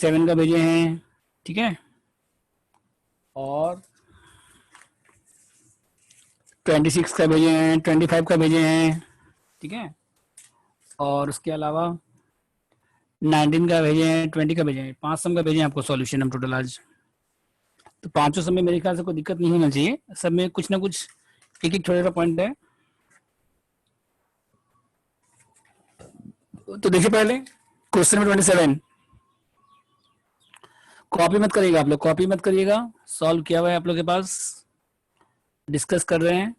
7 का भेजे हैं, ठीक है, और 26 का भेजे हैं, 25 का भेजे हैं, ठीक है, और उसके अलावा 19 का भेजे हैं, 20 का भेजे हैं, 5 सम का भेजे हैं आपको सॉल्यूशन हम टोटल आज। तो पांचों सम में मेरे ख्याल से कोई दिक्कत नहीं होना चाहिए, सब में कुछ ना कुछ एक एक छोटा छोटा पॉइंट है। तो देखिए पहले क्वेश्चन नंबर 27, कॉपी मत करिएगा आप लोग, कॉपी मत करिएगा, सॉल्व किया हुआ है आप लोग के पास, डिस्कस कर रहे हैं,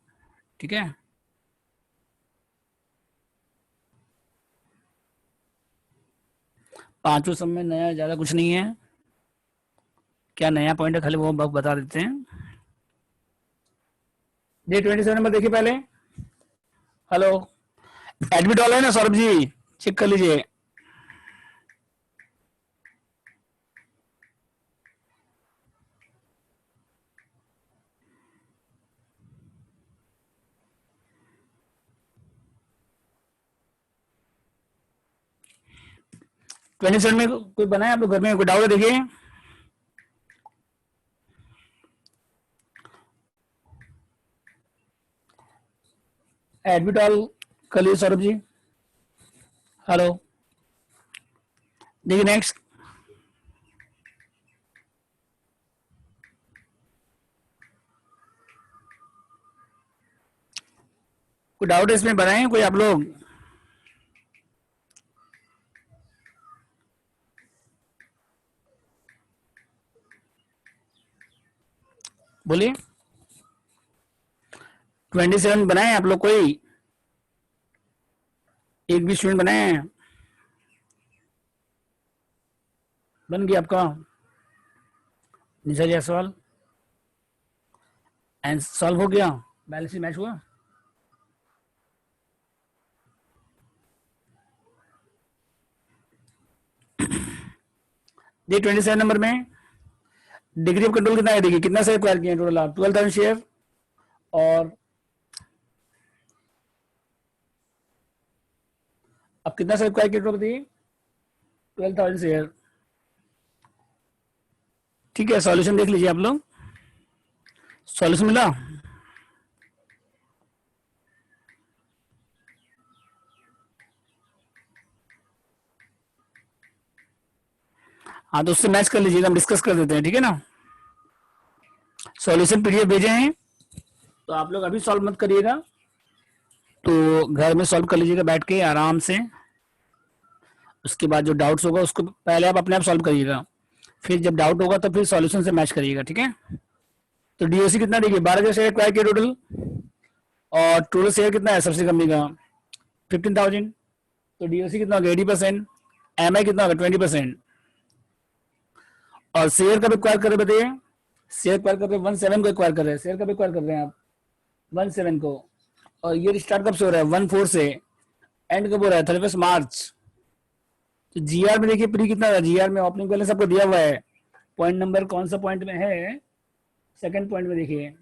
ठीक है। पांचों सब में नया ज्यादा कुछ नहीं है, क्या नया पॉइंट है खाली वो बता देते हैं। डे 27 नंबर देखिए पहले, हेलो, एडमिट वाला है ना सौरभ जी, चेक कर लीजिए। ट्वेंटी सेवन में कोई बनाया आप लोग घर में, कोई डाउट है देखिए। एडमिट ऑल कर लीजिए सौरभ जी, हेलो, देखिए नेक्स्ट, कोई डाउट है इसमें बनाए कोई आप लोग? बोलिए। 27 बनाए आप लोग, कोई एक भी स्टूडेंट बनाए हैं? बन गया आपका निशा जायसवाल, एंड सॉल्व हो गया, बैलेंस मैच हुआ। देखिए 27 नंबर में डिग्री ऑफ कंट्रोल कितना है, देखिए कितना शेयर एक्वायर किए टोटल आप, 12,000 शेयर, और अब कितना शेयर एक्वायर किया टोटल बताइए, 12,000 शेयर, ठीक है। सॉल्यूशन देख लीजिए आप लोग, सॉल्यूशन मिला, हाँ तो उससे मैच कर लीजिएगा, हम डिस्कस कर देते हैं, ठीक है ना। सॉल्यूशन पीडीएफ भेजे हैं, तो आप लोग अभी सॉल्व मत करिएगा, तो घर में सॉल्व कर लीजिएगा बैठ के आराम से, उसके बाद जो डाउट्स होगा उसको पहले आप अपने आप सॉल्व करिएगा, फिर जब डाउट होगा तो फिर सॉल्यूशन से मैच करिएगा, ठीक है। तो डीओसी कितना देखिए, 12,000 शेयर एक्वायर किया टोटल, और टोटल शेयर कितना है सबसे कंपनी का, 15,000, तो डीओसी कितना होगा 80%, एम आई कितना होगा 20%, और शेयर कब एक्वायर कर रहे बताइए, शेयर एक्वायर कर रहे हैं 17 को एक्वायर कर रहे हैं, शेयर कब एक्वायर कर रहे हैं आप 17 को, और ये स्टार्ट कब से हो रहा है 14 से, एंड कब हो रहा है 31 मार्च। तो जीआर में देखिए प्री कितना था, जीआर में ओपनिंग बैलेंस आपको दिया हुआ है, पॉइंट नंबर कौन सा पॉइंट में है, सेकंड पॉइंट में देखिए,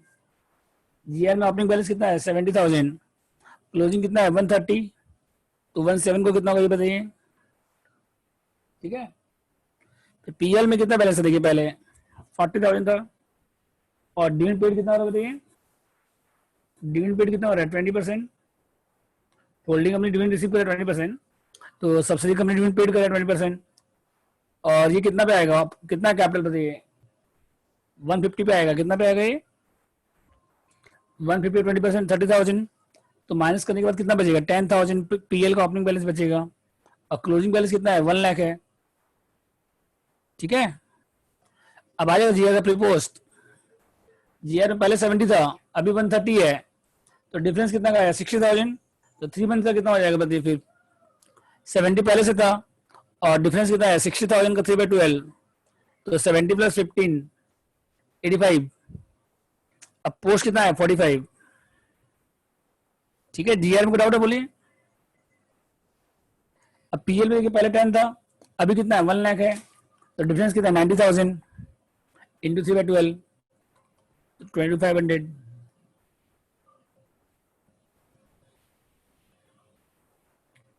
जीआर में ओपनिंग बैलेंस कितना है 70,000, क्लोजिंग कितना है 130, तो 17 को कितना होगा ये बताइए, ठीक है। तो पीएल में कितना बैलेंस है देखिए पहले 40,000 था, और डिविडेंड पेड कितना हो रहा है बताइए, डिविडेंड पेड कितना हो रहा है 20%, होल्डिंग कंपनी डिविडेंड रिसीव कर रहा है 20%, तो सब्सिडी कंपनी डिविडेंड पेड कर रहा है 20%, और ये कितना पे आएगा, आप कितना कैपिटल बताइए 150 पे आएगा, कितना पे आएगा ये 150 20%, 30,000, तो माइनस करने के बाद कितना बचेगा 10,000 पीएल का ओपनिंग बैलेंस बचेगा, और क्लोजिंग बैलेंस कितना है 1 लाख है, ठीक है। अब आ जाएगा जीआर का प्री पोस्ट, जीआर में पहले 70 था, अभी 130 है, तो डिफरेंस कितना का है 60,000, तो 3 मंथ का कितना हो जाएगा बताइए फिर, 70 पहले से था, और डिफरेंस कितना है 60,000 का 3/12, तो 70 + 15 85, अब पोस्ट कितना है 45, ठीक है। जीआर में कोई डाउट है बोलिए। अब पीएल में देखिए पहले 10 था, अभी कितना है 1 लाख है, तो डिफरेंस कितना है 90,000 इंटू 3/12, 2500,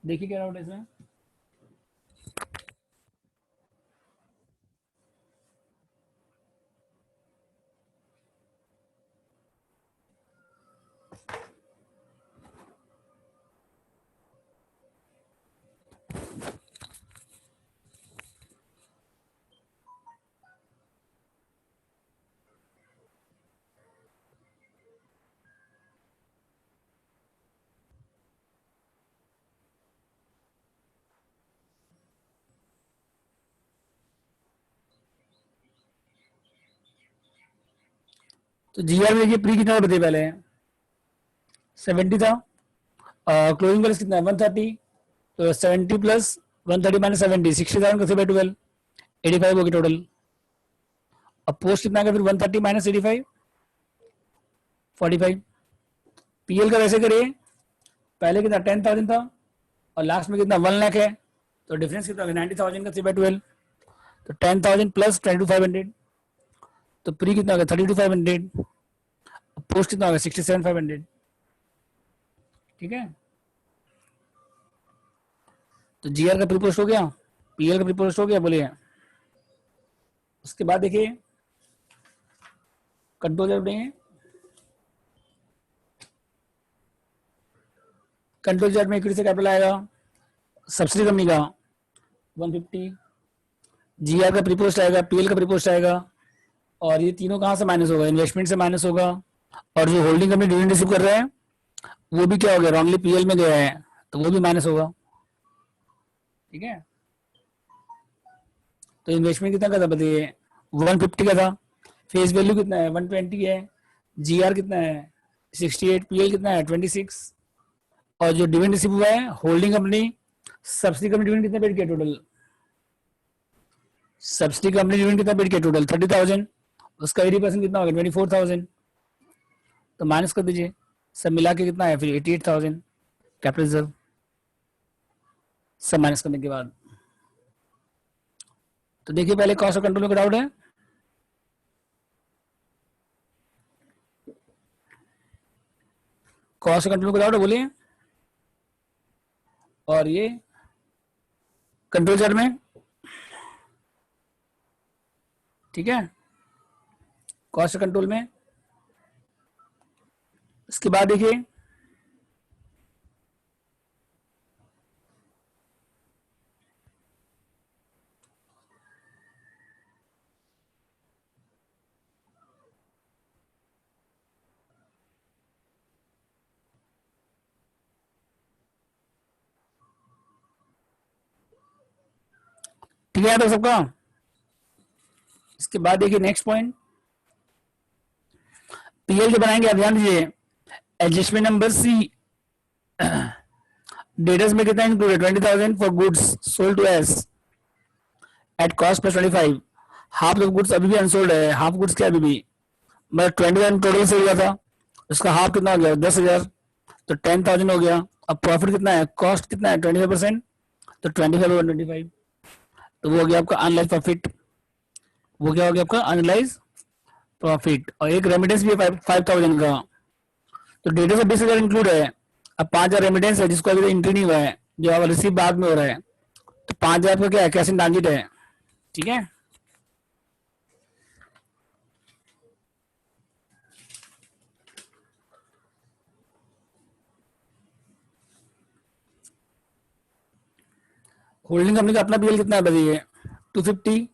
देखिए क्या डाउट है इसमें। तो जीआर में देखिए प्री कितना बताइए पहले 70 था, क्लोजिंग बैलेंस कितना है 130, तो 70 प्लस 130 माइनस 70 60,000 का 3/12 85 होगी टोटल। अब पोस्ट कितना आएगा फिर 130 माइनस 85 45। पीएल का वैसे करिए, पहले कितना 10,000 था और लास्ट में कितना 1 लाख है, तो डिफरेंस कितना होगा 90,000 का 3/12, तो 10,000 प्लस 22,500, तो प्री कितना होगा 32,500, पोस्ट कितना होगा 67,500। ठीक है, तो जीआर का प्री पोस्ट हो गया, पीएल का प्री पोस्ट हो गया, बोलिए। उसके बाद देखिए कंट्रोल चार्ट कंट्रोल चार्ट में इक्विटी से कैपिटल आएगा सब्सिडी कंपनी का 150, जीआर का प्रीपोस्ट आएगा, पीएल का प्रीपोस्ट आएगा, और ये तीनों कहां से माइनस होगा इन्वेस्टमेंट से माइनस होगा, और जो होल्डिंग कंपनी डिविडेंड रिसीव कर रहे हैं वो भी क्या हो गया रॉन्गली पीएल में गया है, तो वो भी माइनस होगा। ठीक है, तो इन्वेस्टमेंट कितना का था बताइए 150 का था, फेस वैल्यू कितना है 120 है, जीआर कितना है 68, पीएल कितना है 26, और जो डिविडेंड रिसीव हुआ है holding company subsidy company dividend कितना पेड किया टोटल, सब्सिडी कंपनी डिविडेंड कितना पेड किया टोटल 30,000, उसका 80% कितना होगा 24,000, तो माइनस कर दीजिए, सब मिला के कितना है फिर 88,000 कैपिटल रिजर्व, सब माइनस करने के बाद। तो देखिए पहले कॉस्ट ऑफ कंट्रोल में डाउट है, कॉस्ट ऑफ कंट्रोल को डाउट है बोलिए, और ये कंट्रोल चार्ट में। ठीक है, कॉस्ट कंट्रोल में। इसके बाद देखिए ठीक है तो सबका। इसके बाद देखिए नेक्स्ट पॉइंट, पीएल जो बनाएंगे आप ध्यान दीजिए, एडजस्टमेंट नंबर सी, डेटर्स में कितना इंक्लूड है 20,000 for goods sold to S at cost plus 25, half of goods अभी भी अनसोल्ड है, हाफ गुड्स क्या अभी भी, मतलब 21 टोटल से हुआ था, उसका हाफ कितना हो गया 10,000, तो 10,000 हो गया। अब प्रॉफिट कितना है, कॉस्ट कितना है 25%, तो 25 over 25, तो वो हो गया आपका अनलाइज प्रॉफिट, वो क्या हो गया आपका अनलाइज प्रॉफिट, और एक रेमिटेंस भी है 5,000 का, तो डेटा से 20,000 इंक्लूड है। अब 5,000 रेमिटेंस है जिसको अभी एंट्री नहीं हुआ है, जो अब रिसीव बाद में हो रहा है, तो 5,000 का क्या है कैश इन ट्रांजिट है। ठीक है, होल्डिंग कंपनी का अपना पीएल कितना है बताइए 250,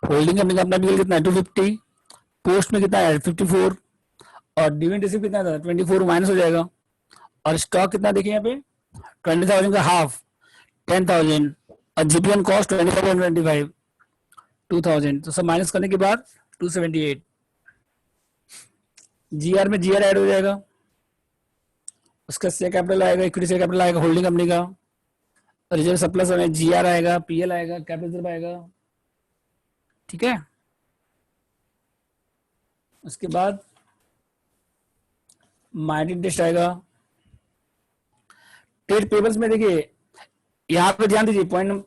होल्डिंग कंपनी का अपना पीएल कितना है 250, पोस्ट में कितना है 54, और डिविडेंड रिसीव कितना था 24 माइनस हो जाएगा, और स्टॉक कितना देखिए यहाँ पे 20,000 का हाफ 10,000, और जीपीएन कॉस्ट 25 2,000, तो सब माइनस करने के बाद 278, जीआर में जीआर ऐड हो जाएगा, उसका शेयर कैपिटल आएगा, इक्विटी शेयर कैपिटल आएगा होल्डिंग कंपनी का, रिजर्व सरप्लस में जीआर आएगा, पीएल आएगा, कैपिटल रिजर्व आएगा। ठीक है, उसके बाद माइनर इंटरेस्ट आएगा। ट्रेड पेबल्स में देखिए यहाँ पे ध्यान दीजिए पॉइंट,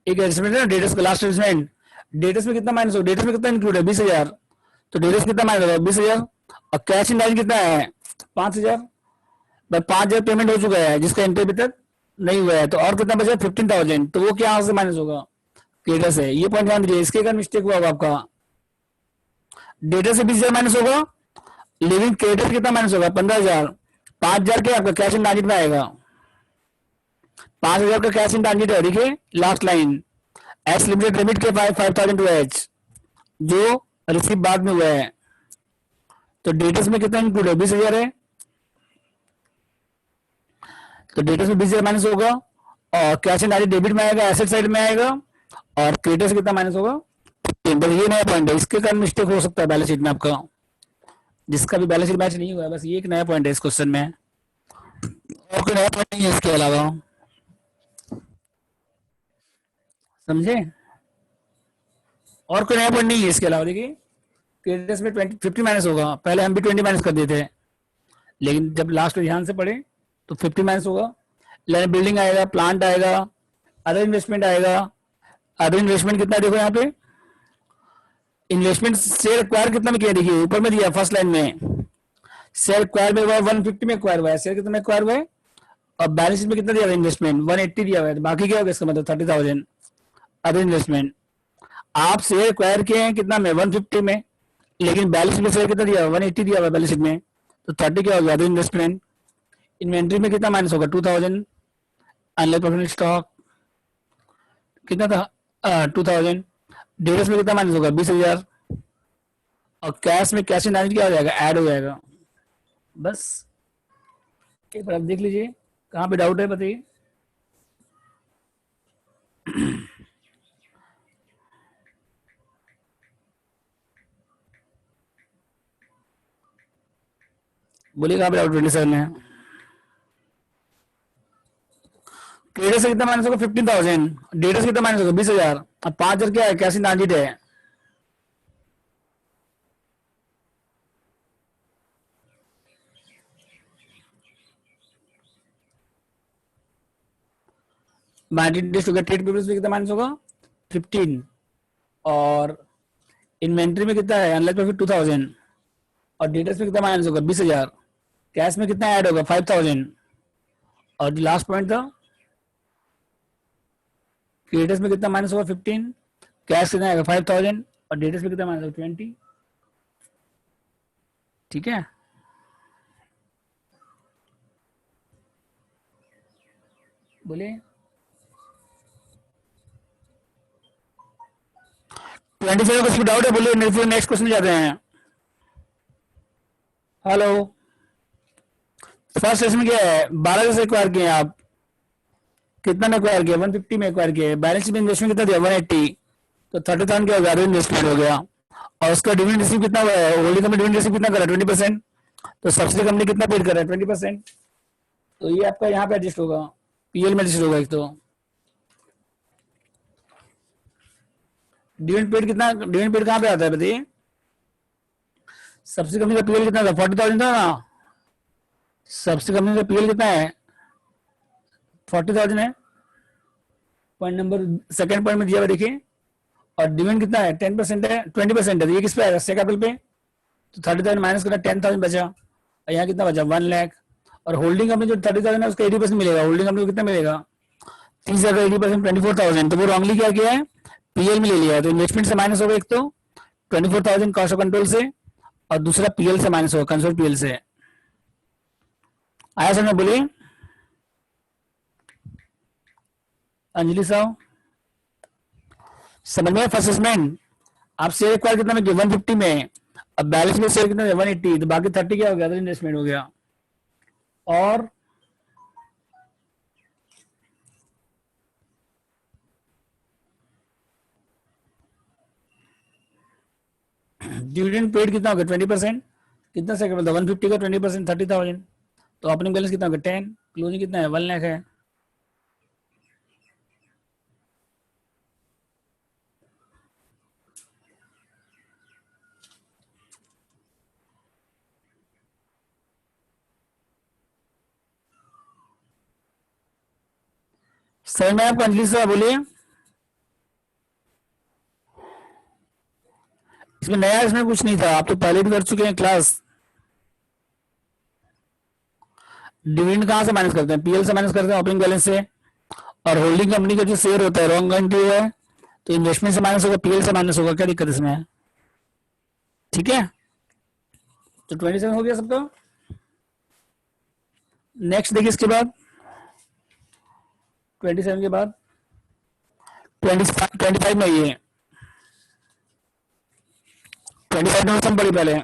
एक एडजस्टमेंट है ना डेटर्स का, लास्ट एडजस्टमेंट डेटर्स में कितना माइनस हो, डेटर्स में कितना इंक्लूड है 20,000, तो डेटर्स कितना माइनस होगा 20,000, और कैश इन कितना है 5,000, 5,000 पेमेंट हो चुका है जिसका एंट्री अभी तक नहीं हुआ है, तो और कितना बचा 15,000, तो वो क्या से माइनस होगा डेटा से, ये पॉइंट ध्यान दीजिए, इसके कारण मिस्टेक हुआ होगा आपका, डेटा से 20,000 माइनस होगा, लिविंग क्रेडिटर कितना माइनस होगा 15,000, 5,000 के आपका कैश इन ट्रांजिट में आएगा, 5,000 का कैश इन ट्रांजिट है, देखिए last line S limited limit के 5,000 टू एच जो रिसीव बाद में हुआ है, तो डेटर्स में कितना इंक्लूड है 20,000 है, तो डेटर्स में 20,000 माइनस होगा, और कैश इन ट्रांजिट डेबिट में आएगा, एसेट साइड में आएगा, और क्रेडिटर्स कितना माइनस होगा बस ये नया पॉइंट है, इसके कारण मिस्टेक हो सकता है बैलेंस शीट में आपका, जिसका भी बैलेंस शीट मैच नहीं हुआ है, बस ये एक नया पॉइंट है इस क्वेश्चन में, और कोई नया पॉइंट नहीं है इसके अलावा, समझे? और कोई नया पॉइंट नहीं है इसके अलावा। देखिए क्रेडिटर्स में 50 माइनस होगा, पहले हम भी 20 माइनस कर देते हैं, लेकिन जब लास्ट में ध्यान से पढ़े तो 50 माइनस होगा। लैंड बिल्डिंग आएगा, प्लांट आएगा, अदर इन्वेस्टमेंट आएगा। अदर इन्वेस्टमेंट कितना देखो यहाँ पे, इन्वेस्टमेंट शेयर एक्वायर कितना में किया, देखिए ऊपर में दिया फर्स्ट लाइन में, शेयर एक्वायर में हुआ 150 में एक्वायर हुआ है, शेयर कितना में एक्वायर हुआ है, और बैलेंस शीट में कितना दिया हुआ है इन्वेस्टमेंट 180 दिया हुआ है, बाकी क्या होगा इसका मतलब 30,000 अदर इन्वेस्टमेंट। आप शेयर एक्वायर किए हैं कितना में 150 में, लेकिन बैलेंस शीट में शेयर कितना दिया हुआ 180 दिया हुआ है बैलेंस शीट में, तो 30 क्या होगा अदर इन्वेस्टमेंट। इन्वेंट्री में कितना माइनस होगा 2000, अनलाइक प्रॉफिट स्टॉक कितना था 2000, डेटर्स में कितना माइनस होगा 20,000, और कैश में कैश इन क्या हो जाएगा ऐड हो जाएगा। बस एक बार आप देख लीजिए कहाँ पे डाउट है बताइए। बोलिए कहाँ पे डाउट 27 में। क्रेडिट से कितना माइनस होगा 15,000, डेटा से कितना माइनस होगा 20,000, अब 5,000 क्या है कैश इन है। ट्रेड पीपल्स में कितना माइनस होगा 15, और इन्वेंट्री में कितना है अनलाइक प्रॉफिट 2000, और डेटर्स में कितना माइनस होगा 20,000, कैश में कितना ऐड होगा 5,000, और जो लास्ट पॉइंट था क्रेडिटर्स में कितना माइनस होगा 15, कैश कितना आएगा 5,000, और डेटर्स में कितना माइनस होगा 20। ठीक है, बोलिए 27 का डाउट है बोलिए, नेक्स्ट क्वेश्चन जाते हैं। हेलो, फर्स्ट सेशन क्या है 12 से एक्वायर किए आप, कितना में एक्वायर किया 150 में एक्वायर किया, बैलेंस में इन्वेस्टमेंट कितना दिया 180, तो 30,000 क्या हो गया इन्वेस्टमेंट हो गया, और उसका डिविडेंड रिसीव कितना हुआ है, होल्डिंग कंपनी डिविडेंड रिसीव कितना कर रहा है 20%, तो सब्सिडी कंपनी कितना पेड कर रहा है 20%, तो ये आपका यहाँ पे एडजस्ट होगा, पीएल में एडजस्ट होगा एक तो। डिविडेंड पेड कितना, डिविडेंड पेड कहाँ पे आता है बताइए, सब्सिडी कंपनी का पीएल कितना था 40,000 था ना, सब्सिडी कंपनी का पीएल कितना है 40,000 है, पॉइंट नंबर सेकंड पॉइंट में दिया हुआ देखिए, और डिविडेंड कितना है 10% है 20% है, तो ये किस पे आएगा शेयर कैपिटल पे, तो 30,000 माइनस करना 10,000 बचा, और यहाँ कितना बचा 1 लाख, और होल्डिंग कंपनी जो 30,000 है उसका 80% मिलेगा, होल्डिंग कंपनी को कितना मिलेगा 30,000 80% 24,000, तो वो रॉन्गली क्या किया है पीएल में ले लिया है, तो इन्वेस्टमेंट से माइनस होगा एक तो 24,000 कॉस्ट ऑफ कंट्रोल से, और दूसरा पीएल से माइनस होगा कंसोल पीएल से। आया समझ में, बोलिए अंजलि साहब, समझ में फर्स्ट असेसमेंट। आप शेयर एक्वायर कितना में 150 में, अब बैलेंस में शेयर कितना 180, तो बाकी 30 क्या हो गया इन्वेस्टमेंट हो गया, और डिविडेंड पेड कितना होगा 20%, कितना से मतलब 150 का 20% 30,000, तो ओपनिंग बैलेंस कितना होगा 10, क्लोजिंग कितना है 1 लाख है। सही में आपको अंजलि साहब बोलिए, इसमें नया इसमें कुछ नहीं था, आप तो पहले भी कर चुके हैं क्लास। डिविडेंड कहाँ से माइनस करते हैं पीएल से माइनस करते हैं ओपनिंग बैलेंस से, और होल्डिंग कंपनी का जो शेयर होता है रॉन्ग एंट्री है, तो इन्वेस्टमेंट से माइनस होगा पीएल से माइनस होगा, क्या दिक्कत इसमें है। ठीक है, तो 27 हो गया सबका। नेक्स्ट देखिए इसके बाद 27 के बाद 25 में ये 25 में हम पढ़ी पहले,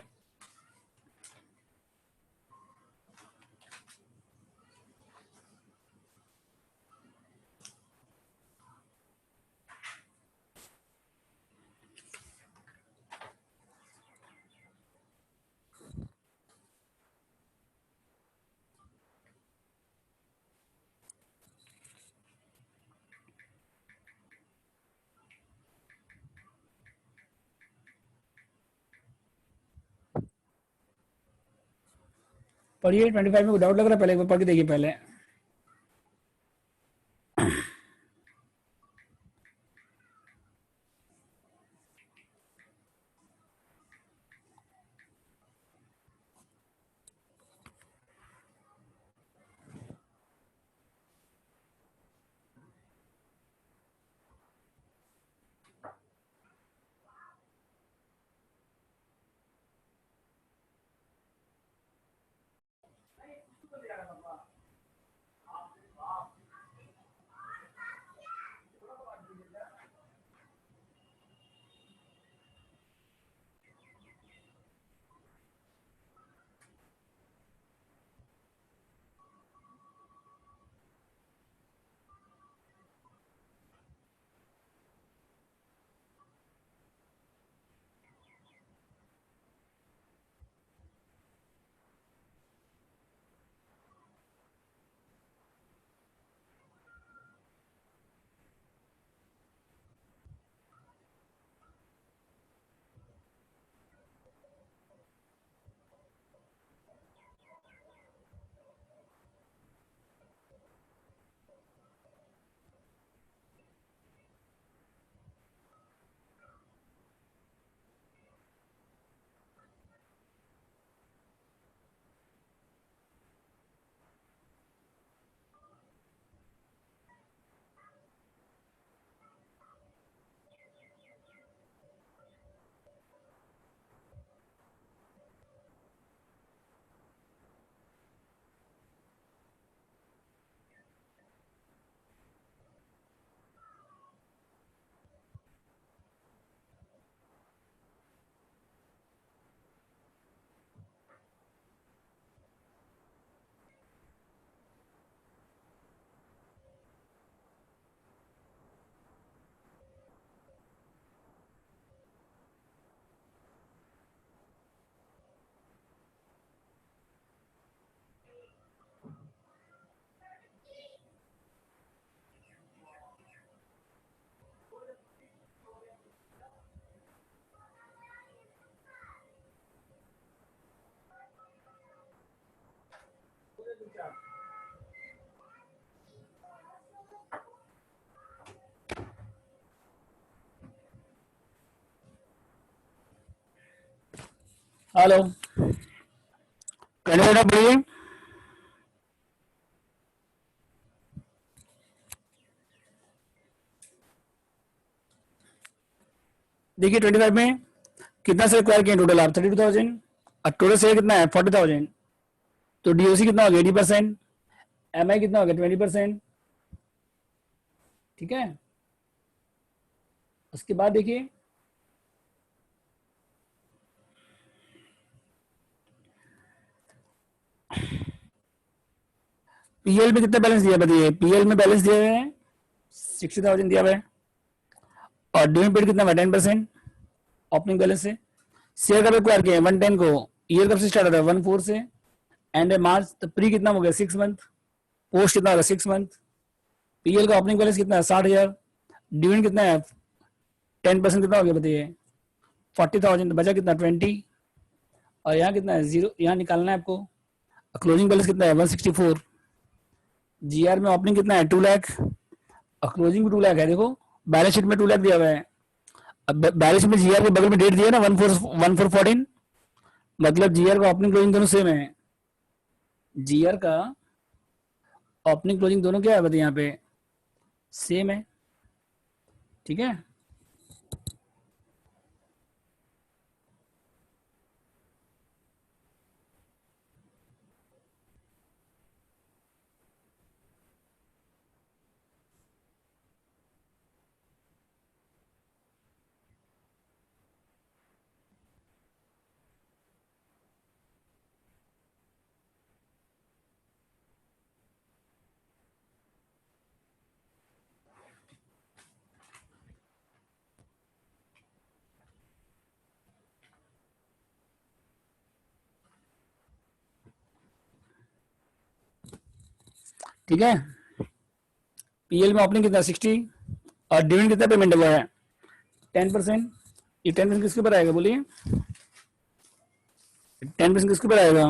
पढ़िए 25 में डाउट लग रहा है, पहले एक बार पढ़ के देखिए पहले। हेलो, पहले बेटा पढ़िए। देखिए 25 में कितना से एक्वायर किया टोटल आप 32,000, और टोटल शेयर कितना है 40,000, तो डीओसी कितना हो गया 80%, एमआई कितना हो गया 20%। ठीक है, उसके बाद देखिए पीएल में कितना बैलेंस दिया बताइए। पीएल में बैलेंस दिया हुआ है 60,000 दिया हुआ है, और डिविडेंड पेड कितना है 10% ओपनिंग बैलेंस से। शेयर कब एक्वायर किया है 110 को, ईयर कब से स्टार्ट होता है 14 से, एंड मार्च, तो प्री कितना हो गया 6 मंथ, पोस्ट कितना होगा 6 मंथ। पीएल का ओपनिंग बैलेंस कितना है 60,000, डिविडेंड कितना है 10% कितना हो गया बताइए 40,000, तो बचा कितना 20, और यहाँ कितना है 0, यहाँ निकालना है आपको। क्लोजिंग बैलेंस कितना है 164, जीआर में ओपनिंग कितना है 2 लाख, और क्लोजिंग भी 2 लाख है। देखो बैलेंस शीट में 2 लाख दिया हुआ है, अब बैलेंस शीट में जीआर के बगल में डेट दिया है ना 1414, मतलब जीआर का ओपनिंग क्लोजिंग दोनों सेम है। जीआर का ओपनिंग क्लोजिंग दोनों क्या है बताइए यहाँ पे सेम है। ठीक है, ठीक है। पीएल में ओपनिंग कितना 60, और डिविडेंड कितना पेमेंट हुआ है 10%। ये 10% किसके ऊपर आएगा बोलिए, 10% किसके ऊपर आएगा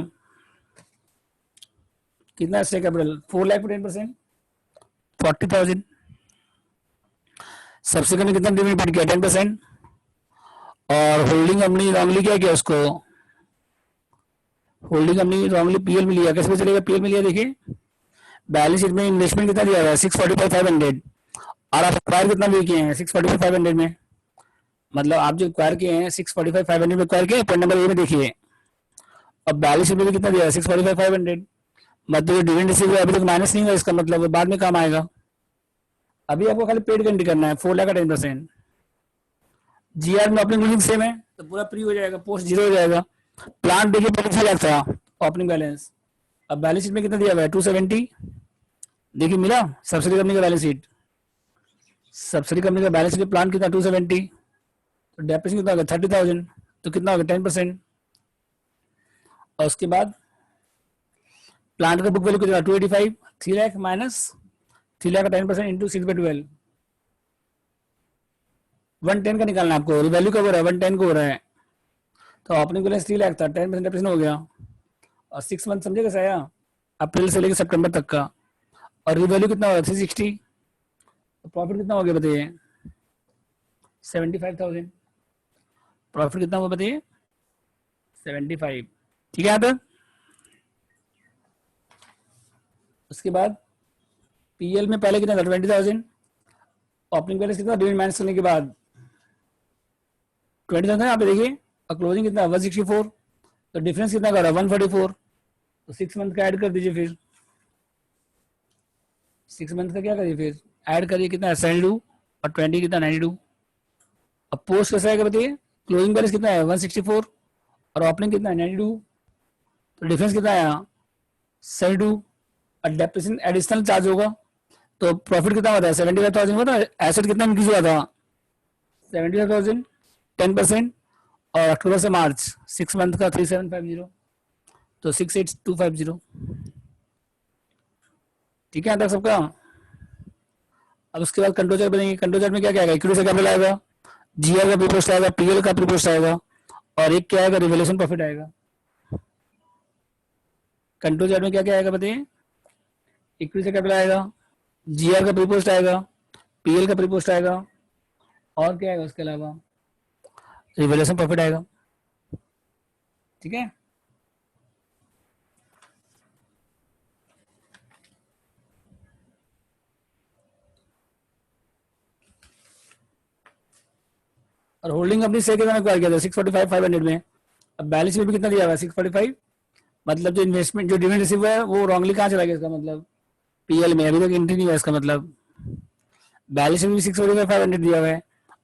कितना शेयर कैपिटल 4 लाख 10%, 40,000। सबसे कम कितना डिविडेंड पेड किया 10%। और होल्डिंग कंपनी रॉन्गली क्या किया उसको, होल्डिंग कंपनी रॉन्गली पीएल में लिया। कैसे पता चलेगा पीएल में लिया, देखिए बैलेंस शीट में इन्वेस्टमेंट कितना दिया हुआ है 645,500, और आप एक्वायर कितना भी किए हैं 645,500 में। मतलब आप जो एक्वायर किए हैं 645,500 में एक्वायर किए, पॉइंट नंबर ए में देखिए। अब बैलेंस शीट में भी कितना दिया है 645,500। मतलब डिविडेंड रिसीव हुआ अभी तक माइनस नहीं हुआ, इसका मतलब बाद में काम आएगा। अभी आपको खाली पेड एंट्री करना है 4 लाख का 10%। जीआर में ओपनिंग बिल्डिंग सेम है तो पूरा प्री हो जाएगा, पोस्ट जीरो हो जाएगा। प्लान देखिए 25 लाख था ओपनिंग बैलेंस। अब बैलेंस शीट में कितना दिया हुआ है 270। देखिए मिला सब्सिडी कंपनी का बैलेंस शीट, सब्सिडी कंपनी का बैलेंस शीट प्लान कितना 270, तो डेप्रिसिएशन कितना होगा 30,000, तो कितना होगा 10%। और उसके बाद प्लांट का बुक वैल्यू कितना 285, 3 लाख माइनस 3 लाख का 10% इंटू 6/12, 110 का निकालना है आपको। वैल्यू कब हो रहा है 110 को हो रहा है, तो ओपनिंग बैलेंस 3 लाख था, 10% डेप्रिसिएशन हो गया। और 6 मंथ समझेगा साया, अप्रैल से लेकर सितंबर तक का। और रिवैल्यू कितना होगा 360, तो प्रॉफिट कितना हो गया बताइए 75,000। प्रॉफिट कितना हुआ बताइए 75। ठीक है यहाँ तक। उसके बाद पीएल में पहले कितना था 20,000, ओपनिंग बैलेंस कितना डिविडेंड माइनस करने के बाद 20,000 यहाँ पे देखिए। और क्लोजिंग कितना 164, तो डिफरेंस कितना कर रहा है 144, तो 6 मंथ का ऐड कर दीजिए। फिर 6 मंथ का क्या करिए फिर ऐड करिए, कितना 72 और 20 कितना 92। अब पोस्ट कैसा आएगा बताइए, क्लोजिंग बैलेंस कितना है 164 और ओपनिंग कितना है 92, तो डिफरेंस कितना आया 72। और डेप्रिसिएशन एडिशनल चार्ज होगा, तो प्रॉफिट कितना होता है 75,000 हुआ था। एसेट कितना इंक्रीज हुआ था 75,000, 10%। और अक्टूबर से मार्च 6 मंथ का 3750, तो 68250। ठीक है तक सबका। अब उसके बाद कंट्रोल चार्ट बनेंगे। कंट्रोल चार्ट में क्या क्या आएगा, इक्विटी से कैपिटल आएगा, जीआर का प्रीपोस्ट आएगा, पीएल का प्रीपोस्ट आएगा, और एक क्या आएगा रिवैल्यूएशन प्रॉफिट आएगा। कंट्रोल चार्ट में क्या क्या आएगा बताइए, इक्विटी से कैपिटल आएगा, जीआर का प्रीपोस्ट आएगा, पीएल का प्रीपोस्ट आएगा, और क्या आएगा उसके अलावा रिवैल्यूएशन प्रॉफिट आएगा। ठीक है। और होल्डिंग कंपनी से कितना एक्वायर किया था 645,500 में। अब बैलेंस शीट में कितना दिया हुआ है 645, मतलब जो इन्वेस्टमेंट जो डिविडेंड रिसीव है वो रॉन्गली कहाँ चला गया, इसका मतलब पीएल में अभी तक एंट्री नहीं हुआ इसका मतलब। बैलेंस शीट में 645,500 दिया हुआ है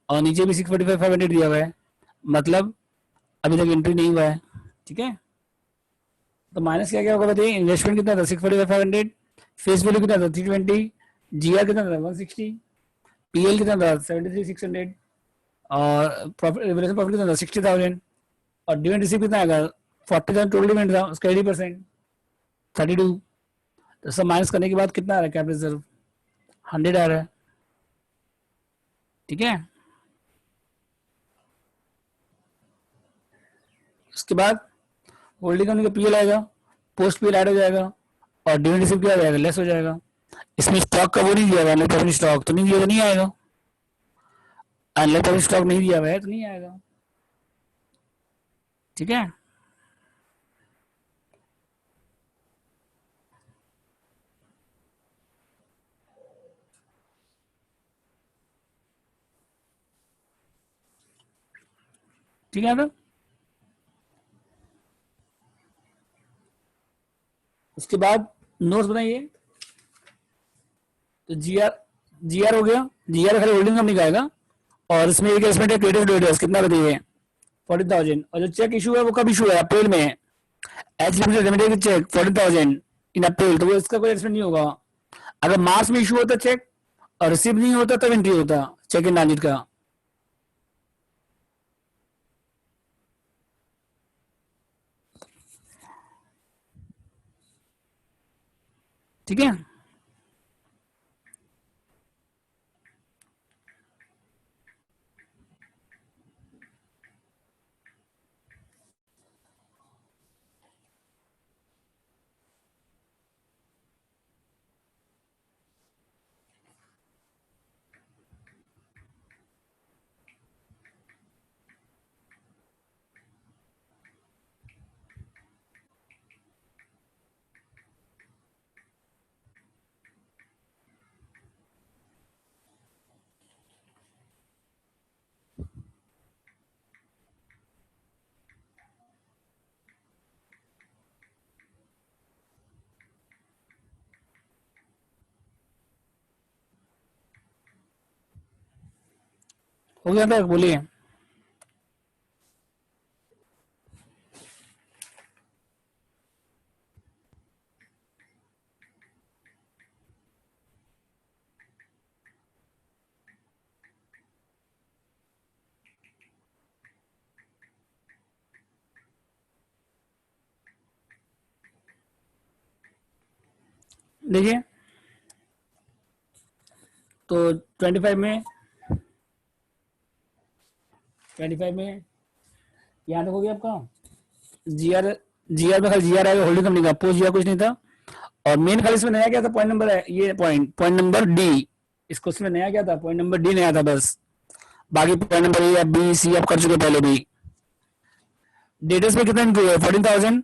और नीचे भी 645,500 दिया हुआ है, मतलब अभी तक एंट्री नहीं हुआ है। ठीक है। तो माइनस क्या क्या होगा बताइए, इन्वेस्टमेंट कितना था 645,500, फेस वैल्यू कितना था 320, जीआर कितना था 160, पीएल कितना था 73,600, और प्रॉफिट रिवैल्यूएशन प्रॉफिट कितना था 60,000, और डिविडेंड रिसीव कितना आएगा 40,000 टोटल डिविडेंड था उसका 80%, 32। तो सब माइनस करने के बाद कितना आ रहा है कैपिटल रिजर्व 100 आ रहा है। ठीक है। उसके बाद होल्डिंग कंपनी का पीएल आएगा, पोस्ट पीएल ऐड हो जाएगा, और डिविडेंड रिसीव किया जाएगा लेस हो जाएगा। इसमें स्टॉक का वो नहीं दिया हुआ, अनलिमिटेड स्टॉक तो नहीं दिया, तो नहीं आएगा। अनलिमिटेड स्टॉक नहीं दिया हुआ है तो नहीं आएगा। ठीक है। ठीक है ना। उसके बाद नोट्स बनाइए। तो जीआर हो गया, जीआर खाली होल्डिंग कंपनी का आएगा, और इसमें एक एस्टिमेट है क्रेडिट डेटर्स कितना बताइए 40,000, और जो चेक इशू है वो कब इशू है अप्रैल में है। एच लिमिटेड लिमिटेड चेक 40,000 इन अप्रैल, तो वो इसका कोई एस्टिमेट नहीं होगा। अगर मार्च में इशू होता चेक और रिसीव नहीं होता तब एंट्री होता चेक इन ट्रांजिट का। ठीक है। हो गया था, बोलिए। देखिए तो 25 में यहाँ तक हो गया आपका। जीआर, जीआर में खाली जीआर आएगा होल्डिंग कंपनी का, पोस्ट जीआर कुछ नहीं था। और मेन खाली इसमें नया क्या था, पॉइंट नंबर है ये, पॉइंट नंबर डी। इस क्वेश्चन में नया क्या था, पॉइंट नंबर डी नया था बस। बाकी point number A B C आप कर चुके पहले भी। डेटर्स में कितना इंक्लूड है, 14,000।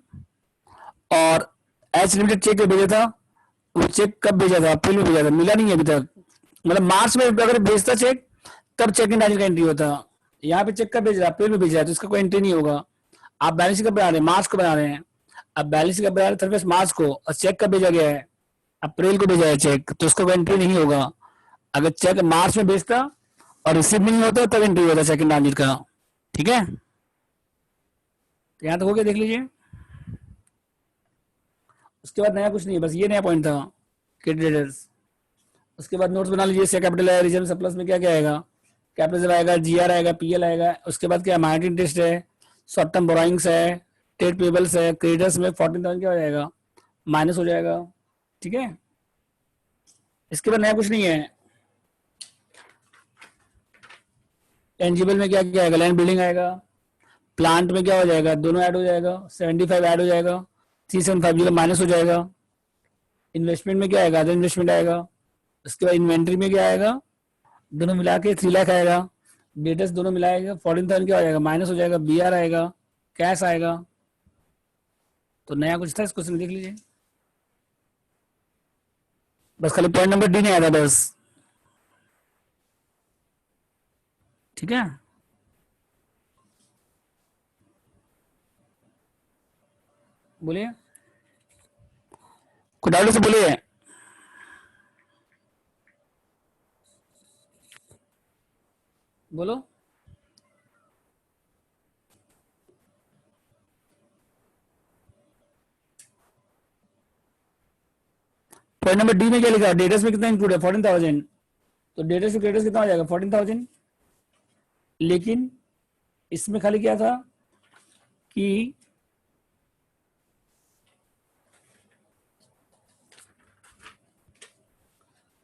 और एच लिमिटेड चेक भेजा था, वो चेक कब भेजा था, अप्रैल में भेजा था, मिला नहीं है अभी तक। मतलब मार्च में अगर भेजता चेक तब चेक इन डायरेक्ट का एंट्री होता। यहाँ पे चेक कब भेज रहा है, अप्रैल में भेजा है, तो इसका कोई एंट्री नहीं होगा। आप बैलेंस कब बना रहे हैं, मार्च को बना रहे हैं। अब बैलेंस कब बना रहे हैं, मार्च को, और चेक कब भेजा गया है, अप्रैल को भेजा है चेक, तो उसका कोई एंट्री नहीं होगा। अगर चेक मार्च में भेजता और रिसीव नहीं होता तब एंट्री होता चेक इन ट्रांजिट का। ठीक है, तो यहाँ तक हो गया, देख लीजिए। उसके बाद नया कुछ नहीं, बस ये नया पॉइंट था क्रेडिटर्स। उसके बाद नोट्स बना लीजिए, शेयर कैपिटल है, रिजर्व सरप्लस में क्या क्या आएगा, कैपिटल आएगा, जीआर आएगा, पीएल आएगा। उसके बाद क्या, माइनॉरिटी इंटरेस्ट है, शॉर्ट टर्म बोराइंग्स है, ट्रेड पेबल्स है, क्रेडिटर्स में 14,000 क्या हो जाएगा, माइनस हो जाएगा। ठीक है, इसके बाद नया कुछ नहीं है। टेंजिबल में क्या क्या आएगा, लैंड बिल्डिंग आएगा, प्लांट में क्या हो जाएगा, दोनों ऐड हो जाएगा, 75 ऐड हो जाएगा, 3750 माइनस हो जाएगा। इन्वेस्टमेंट में क्या आएगा, अदर इन्वेस्टमेंट आएगा। उसके बाद इन्वेंट्री में क्या आएगा, दोनों मिला के 3 लाख आएगा। डेटस दोनों मिलाएगा 14,000 क्या हो जाएगा, माइनस हो जाएगा, बीआर आएगा, कैश आएगा। तो नया कुछ था इस क्वेश्चन, देख लीजिए। बस खाली पॉइंट नंबर डी नहीं आया था बस। ठीक है, बोलिए, कुछ डाउट से बोलिए। बोलो। पॉइंट नंबर डी में क्या लिखा, डेटस में कितना इंक्लूड है, 14,000। तो डेटस से क्रेडिटर्स कितना हो जाएगा, 14,000। लेकिन इसमें खाली क्या था कि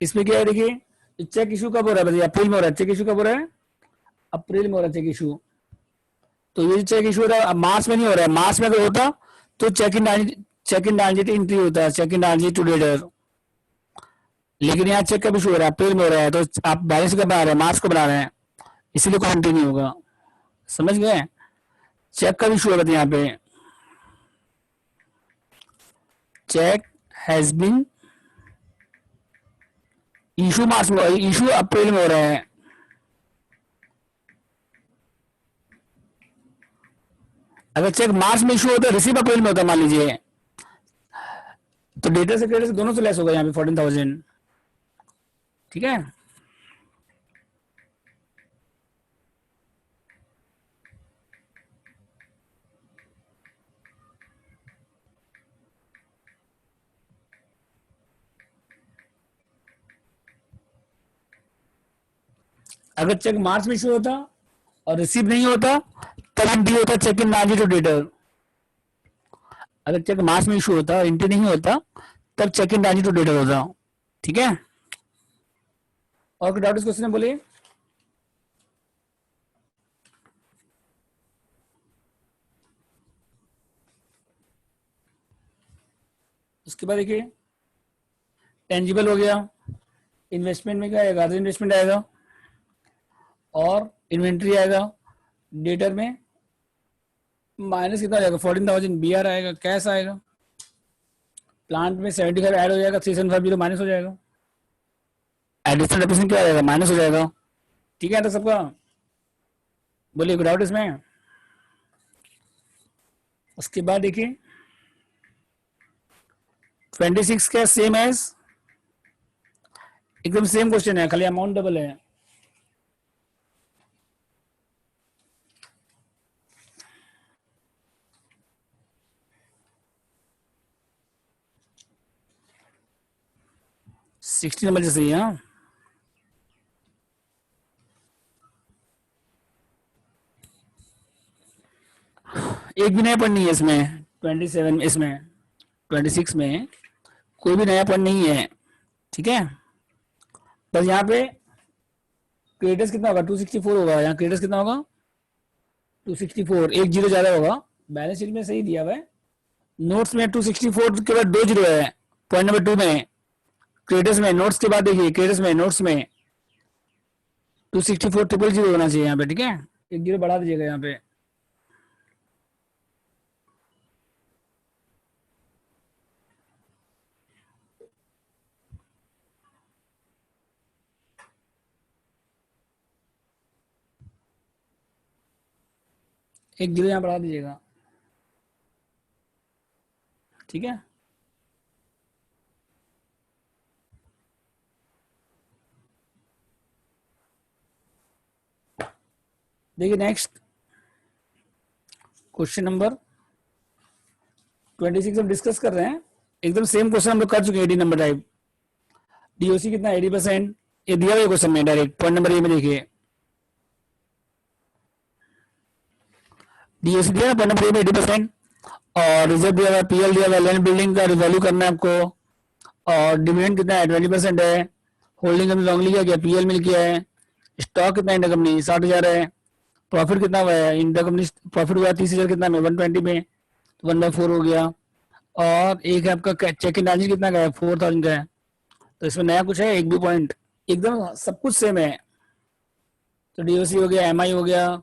इसमें क्या है, देखिए चेक इशू कब हो रहा है, बताइए, अप्रैल में हो रहा है चेक इशू, कब हो रहा है, अप्रैल में हो रहा है चेक इशू। तो ये चेक इशू हो रहा है, अब मार्च में नहीं हो रहा है। मार्च में अगर होता तो चेक इन ट्रांजिट एंट्री होता है, cheque in transit to debtor. लेकिन यहाँ चेक कब इशू हो रहा है, अप्रैल में हो रहा है, तो आप बैलेंस कब बना रहे हैं, मार्च को बना रहे हैं, इसीलिए कोई एंट्री नहीं होगा। समझ गए, चेक कब इशू होगा, यहाँ पे चेक हैज बीन इशू मार्च में, इशू अप्रैल में हो रहा है। अगर चेक मार्च में इशू होता है, रिसीव अप्रैल में होता, मान लीजिए, तो डेटा से क्रेडिट से दोनों से लेस होगा यहाँ पे 14,000। ठीक है, अगर चेक मार्च में इशू होता और रिसीव नहीं होता तब एंट्री होता cheque in margin to debtor. अगर चेक मार्च में इशू होता और एंट्री नहीं होता तब cheque in margin to debtor होता। ठीक है, और कोई डाउट इस क्वेश्चन में, बोलिए। उसके बाद देखिए, टेंजिबल हो गया, इन्वेस्टमेंट में क्या आएगा, इन्वेस्टमेंट आएगा, और इन्वेंट्री आएगा। डेटर में माइनस कितना आएगा, 14,000, बीआर आएगा, कैश आएगा। प्लांट में 75 ऐड हो जाएगा, 3750 माइनस हो जाएगा, एडिशनल डेप्रिसिएशन क्या आएगा, माइनस हो जाएगा। ठीक है, तो सबका बोलिए, कोई डाउट इसमें। उसके बाद देखिए 26 क्या सेम एज, एकदम सेम क्वेश्चन है, खाली अमाउंट डबल है। 60 नंबर जैसे ही। हाँ, एक भी नया पॉइंट नहीं है इसमें 27, इसमें 26 में कोई भी नया पॉइंट नहीं है। ठीक है, बस यहाँ पे क्रेडिट्स कितना होगा, 264 होगा। यहाँ क्रेडिट्स कितना होगा, 264, एक जीरो ज्यादा होगा। बैलेंस शीट में सही दिया हुआ है, नोट्स में 264 के बाद 2 जीरो है पॉइंट नंबर 2 में। क्रेडिट्स में, नोट्स के बाद देखिए, क्रेडिट्स में, नोट्स में 264 ट्रिपल जीरो होना चाहिए यहाँ पे। ठीक है, एक जीरो बढ़ा दीजिएगा यहाँ पे। एक जीरो यहाँ बढ़ा दीजिएगा। ठीक है, देखिए नेक्स्ट क्वेश्चन नंबर 26 हम डिस्कस कर रहे हैं। एकदम सेम क्वेश्चन हम लोग कर चुके हैं, 80 नंबर टाइप। डीओसी कितना, 80%। ये दिया हुआ क्वेश्चन में डायरेक्ट पॉइंट नंबर ए में देखिए, डीओसी दिया पॉइंट नंबर ए में 80%। और रिजर्व दिया हुआ, पीएल दिया हुआ, लैंड बिल्डिंग का रिवैल्यू करना है आपको। और डिविडेंड कितना है, 20% है। होल्डिंग कंपनी लॉन्ग लिया गया, पीएल मिल गया है। स्टॉक कितना इंटर कंपनी, 60,000 है। प्रॉफिट कितना हुआ है, इंटर कंपनी प्रॉफिट हुआ 30,000 कितना में, 120 में, तो 1/4 हो गया। और एक है आपका चेक इन चार्जेस कितना का है, 4,000 का है। तो इसमें नया कुछ है, एक भी पॉइंट, एकदम सब कुछ सेम है। तो डीओसी हो गया, एमआई हो गया,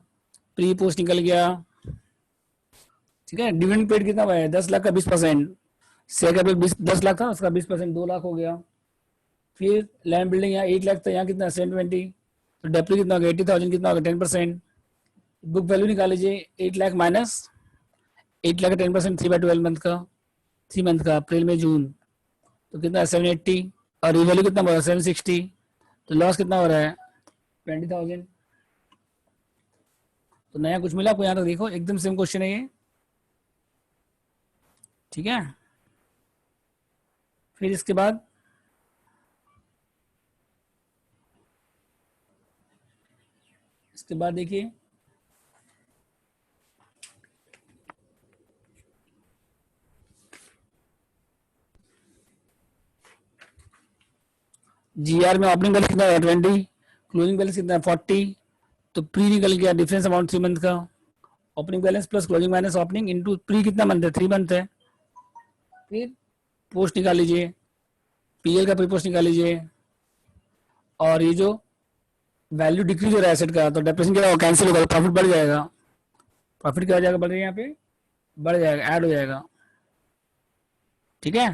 प्री पोस्ट निकल गया। ठीक है, डिविडेंड पेड कितना हुआ है, 10 लाख का 20%। शेयर कैपिटल 10 लाख था, उसका 20% 2 लाख हो गया। फिर लैंड बिल्डिंग यहाँ 8 लाख था, यहाँ कितना 720। तो डेप्री कितना होगा, 80,000 कितना होगा, 10%। बुक वैल्यू निकाल लीजिए, 8 लाख माइनस 8 लाख का 10%, 3/12 मंथ का, 3 मंथ का, अप्रैल में जून, तो कितना है 780। और रिवैल्यू कितना हो रहा है, 760। तो लॉस कितना हो रहा है, 20,000। तो नया कुछ मिला आपको यहाँ तक, देखो एकदम सेम क्वेश्चन है ये। ठीक है, फिर इसके बाद देखिए जीआर में ओपनिंग बैलेंस कितना है, 20, क्लोजिंग बैलेंस कितना है, 40। तो प्री निकल गया, डिफरेंस अमाउंट 3 मंथ का। Opening balance plus closing minus opening into pre कितना मंथ है, 3 मंथ है। फिर पोस्ट निकाल लीजिए, पीएल का प्री पोस्ट निकाल लीजिए। और ये जो वैल्यू डिक्रीज हो रहा है एसेट का, तो डेप्रेशन क्या होगा, कैंसिल होगा, प्रॉफिट बढ़ जाएगा। प्रॉफिट क्या हो जाएगा, बढ़ रही है यहाँ पे, बढ़ जाएगा, ऐड हो जाएगा। ठीक है,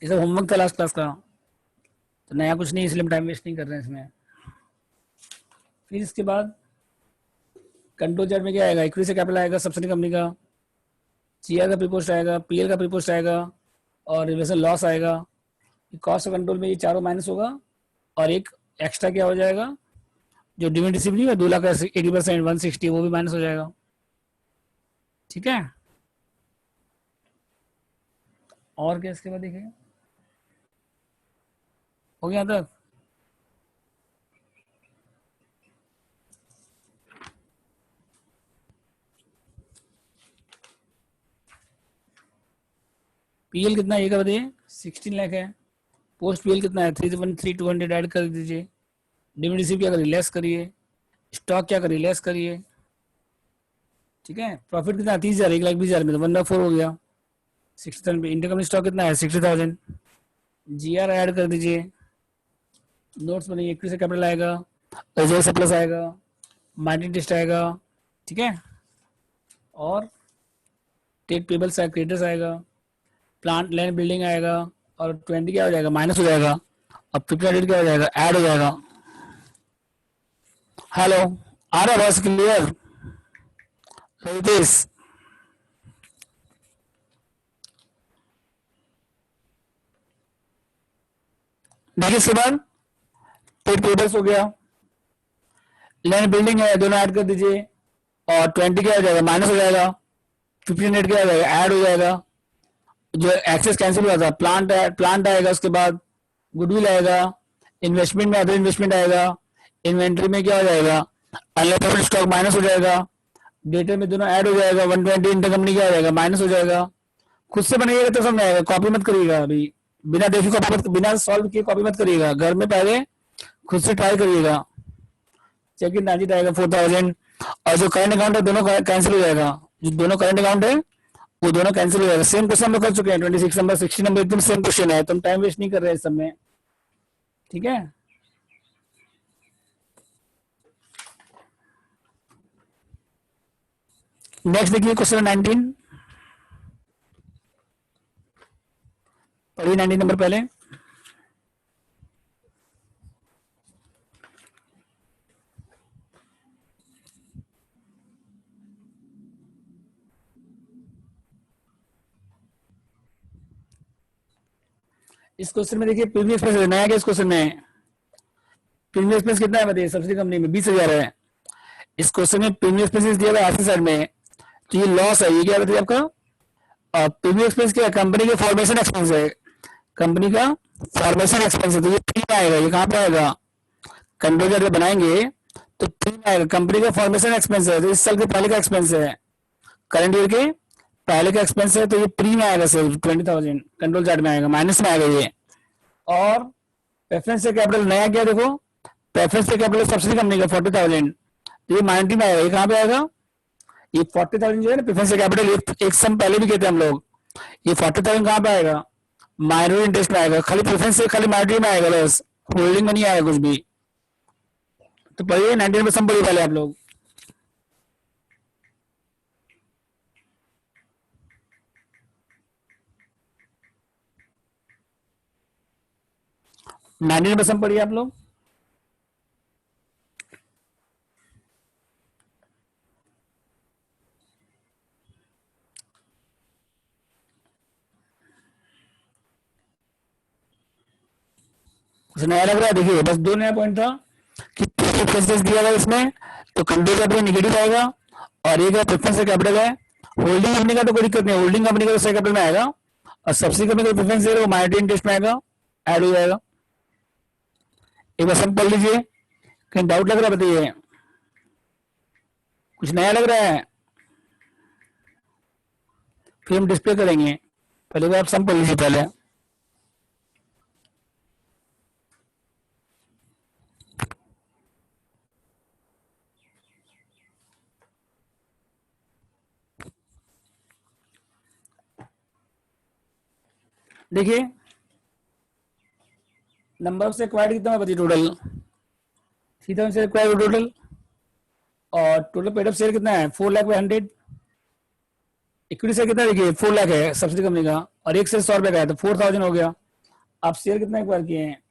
ये सब होमवर्क था लास्ट क्लास का, तो नया कुछ नहीं, इसलिए हम टाइम वेस्ट नहीं कर रहे हैं इसमें। फिर इसके बाद कंट्रोल चार्ट में क्या आएगा, इक्विटी से कैपिटल आएगा, सब्सिडी कंपनी का, जीआर का प्रीपोस्ट आएगा, पीएल का प्रीपोस्ट आएगा, और रिवर्सल लॉस आएगा। कॉस्ट ऑफ कंट्रोल में ये चारों माइनस होगा। और एक एक्स्ट्रा क्या हो जाएगा, जो डिविडेंड रिसीव नहीं हुआ 2 लाख का 80%, 160, वो भी माइनस हो जाएगा। ठीक है, और क्या इसके बाद देखिए, हो गया तक। पीएल कितना है ये का बताइए, 16 लाख है। पोस्ट पीएल कितना है, 313,200 ऐड कर दीजिए। डिविडेंड रिसीव क्या करिए, लेस करिए। स्टॉक क्या करिए, लेस करिए। ठीक है, प्रॉफिट कितना, 30,000, 1,20,000 में, तो 1/4 हो गया। 60,000 पे इंटरकंपनी स्टॉक कितना है, 60,000। जीआर ऐड कर दीजिए, नोट्स बनेंगे, इक्विटी से कैपिटल आएगा, रिजर्व सरप्लस आएगा, मार्जिन टेस्ट आएगा। ठीक है, और ट्रेड पेबल्स आएगा, क्रेडिटर्स आएगा, प्लांट लैंड बिल्डिंग आएगा। और 20 क्या हो जाएगा, माइनस हो जाएगा। और 50 क्या हो जाएगा, ऐड हो जाएगा। हेलो, आ रहा है बस, क्लियर रितेश? देखिए इसके बाद ट्रेड पेबल्स हो गया, लैंड बिल्डिंग है, दोनों ऐड कर दीजिए। और 20 क्या हो जाएगा, माइनस हो जाएगा। 15 क्या हो जाएगा, ऐड हो जाएगा। जो एक्सेस कैंसिल हुआ था, प्लांट आएगा उसके बाद। गुडविल आएगा, इन्वेस्टमेंट में अदर इन्वेस्टमेंट आएगा, इन्वेंट्री में क्या हो जाएगा, अनअलाउड स्टॉक माइनस हो जाएगा, डेटा में दोनों ऐड हो जाएगा, 120 इंटरकंपनी क्या हो जाएगा, माइनस हो जाएगा। खुद से बनाइएगा तो समझ आएगा, कॉपी मत करिएगा अभी, बिना देखे कॉपी मत, बिना सॉल्व किए कॉपी मत करिएगा, घर में पहले खुद से ट्राई करिएगा। चेक इन ट्रांजिट आएगा 4000, और जो करंट अकाउंट है दोनों कैंसिल हो जाएगा, जो दोनों करंट अकाउंट है वो दोनों कैंसिल हो जाएगा। सेम क्वेश्चन हम लोग कर चुके हैं, 26 नंबर 60 नंबर एकदम सेम क्वेश्चन है, तुम टाइम वेस्ट नहीं कर रहे हैं इस सब में, ठीक है। नेक्स्ट देखिए क्वेश्चन 19, पढ़िए 19 नंबर पहले। इस क्वेश्चन में देखिए प्रीमियम एक्सपेंस नया क्या इस क्वेश्चन में, प्रीमियम एक्सपेंस कितना है बताइए, सब्सिडी कंपनी में 20,000 है। इस क्वेश्चन में प्रीमियम एक्सपेंस दिया हुआ है ऐसे साइड में, तो ये लॉस है, ये क्या बताइए आपका, प्रीमियम एक्सपेंस क्या है, कंपनी के फॉर्मेशन एक्सपेंस है, कंपनी का फॉर्मेशन एक्सपेंस है, तो ये प्री में आएगा, ये कहाँ पे आएगा, कंट्रोल जब बनाएंगे तो प्री में आएगा, कंपनी का फॉर्मेशन एक्सपेंस है, तो इस साल के पहले का एक्सपेंस है, करंट ईयर के पहले का एक्सपेंस है, तो ये प्री में आएगा सिर्फ 20,000, कंट्रोल चार्ट में आएगा, माइनस में आएगा ये। और प्रेफरेंस से कैपिटल नया क्या देखो, प्रेफरेंस से कैपिटल सब्सिडी कंपनी का 40,000, तो ये माइनटी में आएगा, ये कहाँ पे आएगा, ये 40,000 जो है ना प्रेफरेंस से कैपिटल, एक सम पहले भी कहते हैं हम लोग, ये 40,000 कहाँ पे आएगा, माइनॉरिटी इंटरेस्ट में आएगा, खाली प्रेफरेंस से खाली माइनॉरिटी में आएगा, बस होल्डिंग में नहीं आएगा कुछ भी। तो पढ़िए 19 में सम पढ़िए पहले आप लोग, नाइनटीन में सम पढ़िए आप लोग। कुछ नया लग रहा है, देखिए बस दो नया पॉइंट था कि प्रेफरेंसेस दिया हुआ इसमें, तो कंट्रोल कैपिटल नेगेटिव आएगा, और एक प्रेफरेंस कैपिटल है, होल्डिंग कंपनी का तो कोई दिक्कत नहीं, होल्डिंग कंपनी का तो शेयर कैपिटल में आएगा, और सब्सिडी कंपनी का प्रेफरेंस है वो माइनॉरिटी इंटरेस्ट में आएगा, ऐड हो जाएगा। एक बार सब पढ़ लीजिए, कहीं डाउट लग रहा है बताइए, कुछ नया लग रहा है, फिर हम डिस्प्ले करेंगे, पहले आप सब पढ़ लीजिए पहले। देखिए नंबर से क्वाइड कितना बची टोटल, 3,000 शेयर क्वाइड टोटल, और टोटल पेड अप शेयर कितना है 4 लाख बाई 100, इक्विटी शेयर कितना देखिए 4 लाख है सब्सिडी कंपनी का, और एक शेयर 100 रुपए का है, तो 4,000 हो गया। आप शेयर कितना एक्वायर किए हैं,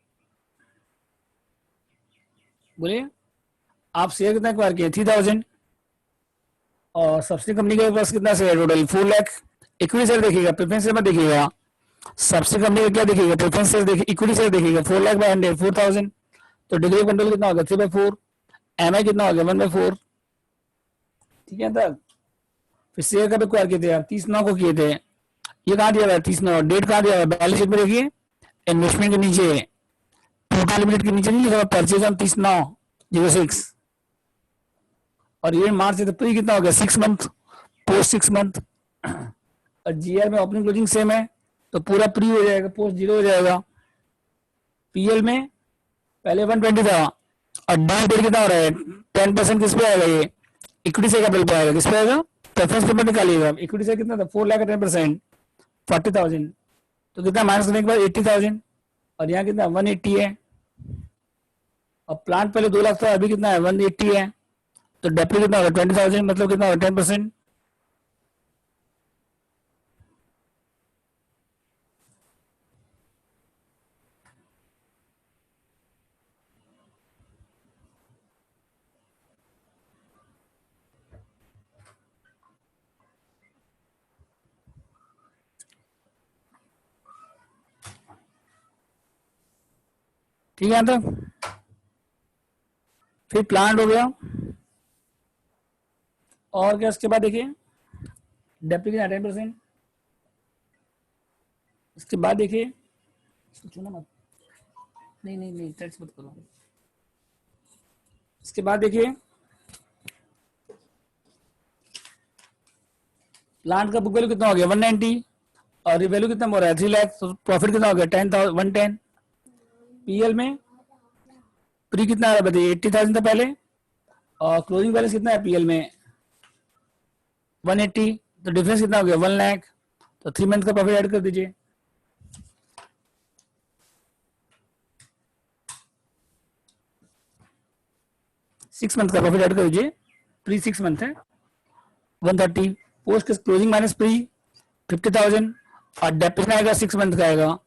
बोलिए आप शेयर कितना एक्वायर किए 3,000, और सब्सिडी कंपनी के पास कितना share total 4 lakh. Equity share देखिएगा, प्रेफरेंस शेयर मत देखिएगा, सब्सिडी कंपनी का क्या देखिएगा, प्रेफरेंस शेयर देखिए, इक्विटी शेयर देखिएगा, 4 लाख बाई 100 4,000, तो डिग्री ऑफ कंट्रोल कितना होगा 3/4, एमआई कितना हो गया 1/4, ठीक है तब। फिर शेयर कब एक्वायर किए थे आप 30/9 को किए थे, ये कहाँ दिया हुआ है 30/9, डेट कहाँ दिया हुआ है बैलेंस शीट में देखिए, इन्वेस्टमेंट के नीचे, टोटल लिमिटेड के नीचे नहीं लिखा परचेज ऑन 30/9/06, और ये मार्च से तो प्री कितना हो गया 6 मंथ, पोस्ट 6 मंथ, और जीआर में ओपनिंग क्लोजिंग सेम है, तो पूरा प्री हो जाएगा, पोस्ट 0 हो जाएगा। पीएल में पहले 120 था, और डाउन पेड कितना हो रहा है 10% किस पे आएगा, ये इक्विटी से कैपिटल पे आएगा, किस पे आएगा, प्रेफरेंस पेमेंट निकालिएगा, इक्विटी से कितना था 4 लाख 10% 40,000, तो कितना माइनस करने के बाद 80,000, और यहाँ कितना 180 है, और प्लांट पहले 2 लाख था, अभी कितना है 180 है, तो डेप्री कितना होगा 20,000, मतलब कितना होगा 10%, ठीक है। तो फिर प्लांट हो गया, और क्या इसके बाद देखिए डेप्री कितना 10%, इसके बाद देखिए चुना मत, नहीं नहीं नहीं, टच मत करो। इसके बाद देखिए प्लांट का बुक वैल्यू कितना हो गया 190 और रिवैल्यू कितना हो रहा है 3 लाख, तो प्रॉफिट कितना हो गया 110। पीएल में प्री कितना आ रहा है बताइए 80,000 था पहले और क्लोजिंग बैलेंस कितना है पीएल में 180, तो डिफरेंस कितना हो गया 1 लाख। तो 3 मंथ का प्रॉफिट ऐड कर दीजिए। सिक्स मंथ का प्रॉफिट ऐड कर दीजिए। प्री 6 मंथ है 130, पोस्ट क्लोजिंग माइनस प्री 50,000 और डेप्रिसिएशन आएगा 6 मंथ का आएगा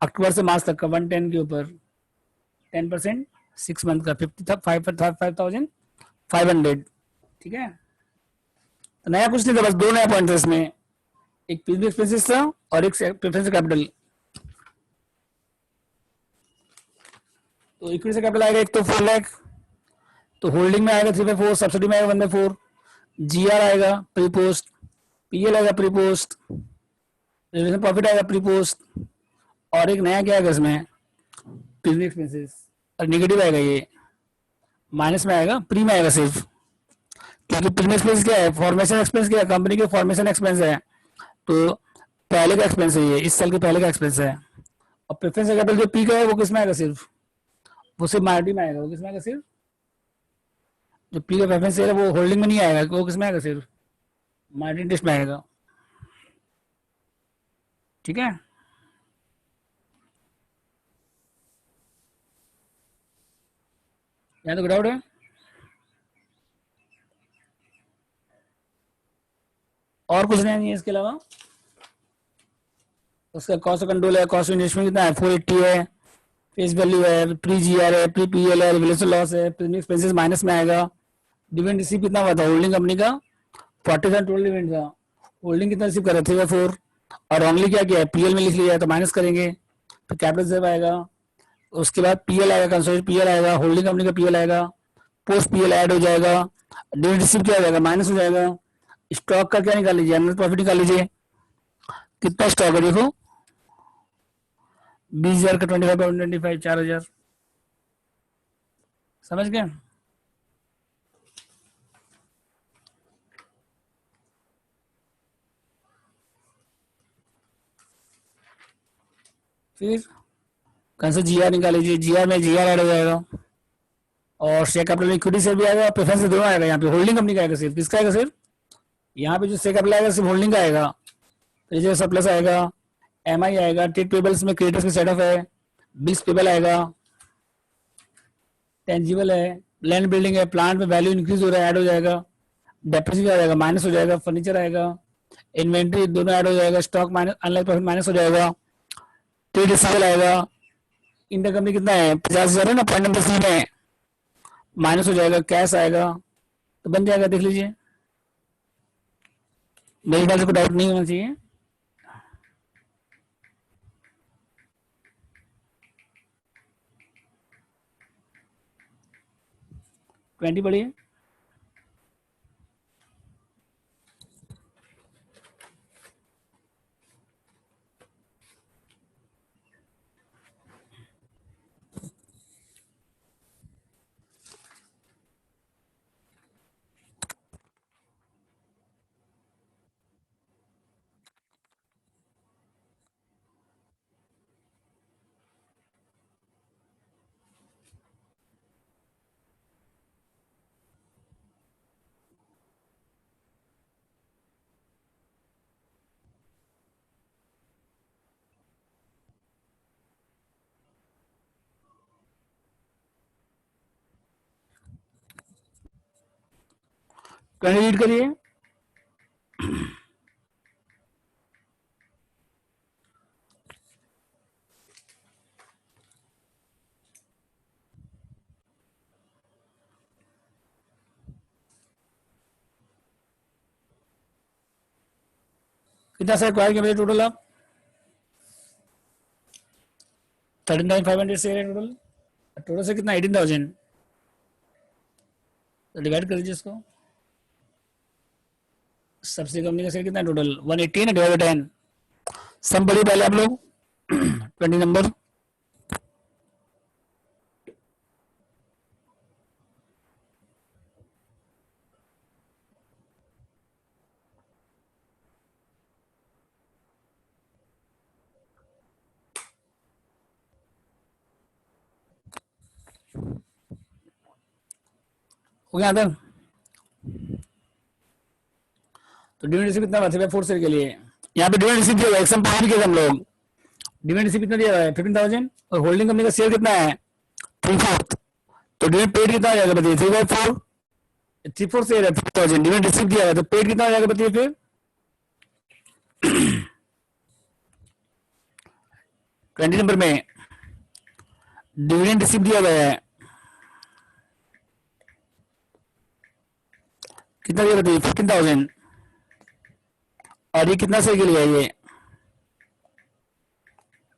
अक्टूबर से मार्च तक का 110 के ऊपर 10%, 6 मंथ का 55,500, ठीक है। तो नया कुछ नहीं था, बस दो नया पॉइंट था इसमें, एक बिजनेस एक्सपेंसेस था और एक प्रेफरेंस कैपिटल। तो इक्विटी से कैपिटल आएगा एक तो 4 लाख, तो होल्डिंग में आएगा 3/4, सब्सिडी में आएगा 1/4, जीआर आएगा प्री पोस्ट, पीएल आएगा प्री पोस्ट, प्रॉफिट आएगा प्री पोस्ट और एक नया क्या आएगा इसमें बिजनेस एक्सपेंसेस और निगेटिव आएगा, ये माइनस में आएगा, प्री में आएगा सिर्फ, क्योंकि बिजनेस एक्सपेंस क्या है फॉर्मेशन एक्सपेंस, क्या है कंपनी के फॉर्मेशन एक्सपेंस है, तो पहले का एक्सपेंस है ये, इस साल के पहले का एक्सपेंस है। और प्रेफरेंस कैपिटल जो पी का है वो किस में आएगा सिर्फ, वो सिर्फ माइनॉरिटी में आएगा, वो किस में आएगा सिर्फ, जो पी का प्रेफरेंस है वो होल्डिंग में नहीं आएगा, वो किस में आएगा सिर्फ माइनॉरिटी इंटरेस्ट में आएगा, ठीक है। यहाँ तो डाउट है, और कुछ नहीं है इसके अलावा। उसका कॉस्ट कंट्रोल है, कॉस्ट इन्वेस्टमेंट कितना है 480 है, फेस वैल्यू है, प्री जीआर है, प्री पीएल है, रिलेशन लॉस है, प्रीमियम एक्सपेंसेस माइनस में आएगा। डिविडेंड रिसीव कितना हुआ था होल्डिंग कंपनी का 40,000 टोटल डिविडेंड था, होल्डिंग कितना रिसीव कर रहे थे 3/4 और ओनली क्या किया है पीएल में लिख लिया है तो माइनस करेंगे तो कैपिटल रिजर्व आएगा। उसके बाद पीएल आएगा, कंसोलिडेटेड पीएल आएगा, होल्डिंग कंपनी का पीएल आएगा, पोस्ट पीएल ऐड हो जाएगा, डिविडेंड रिसीव क्या हो जाएगा माइनस हो जाएगा। स्टॉक का क्या निकाल लीजिए, एनुअल प्रॉफिट निकाल लीजिए, कितना स्टॉक है देखो 20,000 का 25/25 4,000, समझ गए। फिर कहाँ से जीआर निकाल लीजिए, जीआर में जीआर ऐड हो जाएगा और शेयर कैपिटल इक्विटी से भी आएगा, प्रेफरेंस से दोनों आएगा। यहाँ पे होल्डिंग कंपनी का आएगा सिर्फ, किसका आएगा सिर्फ, यहाँ पे जो शेयर कैपिटल आएगा सिर्फ होल्डिंग का आएगा, रिजर्व सरप्लस आएगा, एमआई आएगा, ट्रेड पेबल्स में क्रेडिटर्स में सेट ऑफ है, बिल्स पेबल आएगा, टेंजिबल है, लैंड बिल्डिंग है, प्लांट में वैल्यू इंक्रीज हो रहा है ऐड हो जाएगा, डेप्रिसिएशन आ जाएगा माइनस हो जाएगा, फर्नीचर आएगा, इन्वेंट्री दोनों ऐड हो जाएगा, stock minus online profit minus हो जाएगा, ट्रेड रिसीवेबल आएगा, इंटर कंपनी कितना है 50,000 है ना पॉइंट नंबर सी में माइनस हो जाएगा, कैश आएगा तो बन जाएगा, देख लीजिए मेरे ख्याल से कोई डाउट नहीं होना चाहिए। ट्वेंटी पढ़िए। ट्वेंटी रीड करिए। कितना से एक्वायर किया मेरे टोटल आप 13,500 से टोटल, टोटल से कितना 18,000, तो डिवाइड कर दीजिए इसको, सबसे कंपनी का शेयर कितना है टोटल 180 है ना, डिवाइड 10, सम पढ़िए पहले आप लोग 20 नंबर हो गया आदर। तो डिविडेंड रिसीव कितना हुआ 4 शेयर के लिए, यहाँ पे डिविडेंड रिसीव दिया हुआ एक्सम पावर किया हम लोग, डिविडेंड रिसीव कितना दिया हुआ है 15,000 और होल्डिंग कंपनी का शेयर कितना है 3/4, तो डिविडेंड पेड कितना आ जाएगा बताइए 3/4, 3/4 शेयर है 50,000 डिविडेंड रिसीव किया है तो पेड कितना आ जाएगा बताइए फिर 20 नंबर में डिविडेंड रिसीव दिया हुआ है कितना दिया बताइए 15,000 और ये कितना शेयर के लिए है ये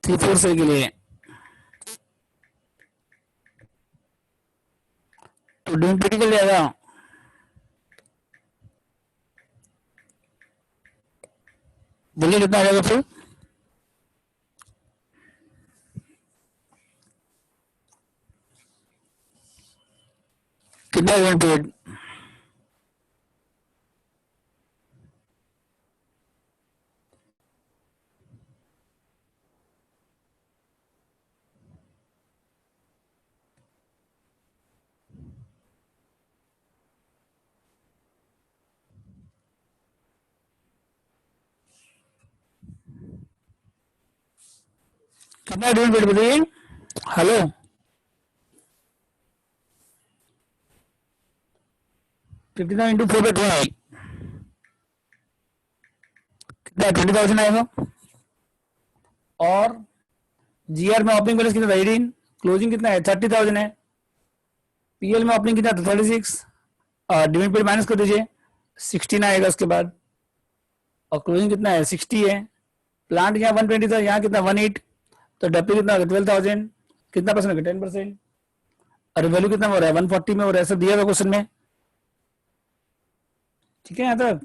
3/4 शेयर के लिए, तो डिविडेंड पेड निकल जाएगा बोलिए कितना आ जाएगा फिर कितना डिविडेंड पेड कितना डिविडेंड पेड बताइए हेलो 59 इंटू 4/20 कितना 20,000 आएगा और जीआर में ओपनिंग बैलेंस कितना था 18 क्लोजिंग कितना है 30,000 है पीएल में ओपनिंग कितना था 36 और डिविडेंड पेड माइनस कर दीजिए 16 आएगा उसके बाद और क्लोजिंग कितना है 60 है प्लांट यहाँ 120 था यहाँ कितना 18 तो डब्ल्यू कितना होगा 12,000 कितना परसेंट होगा 10% और वैल्यू कितना हो रहा है 140 में हो रहा है सब दिया था क्वेश्चन में ठीक है यहाँ तक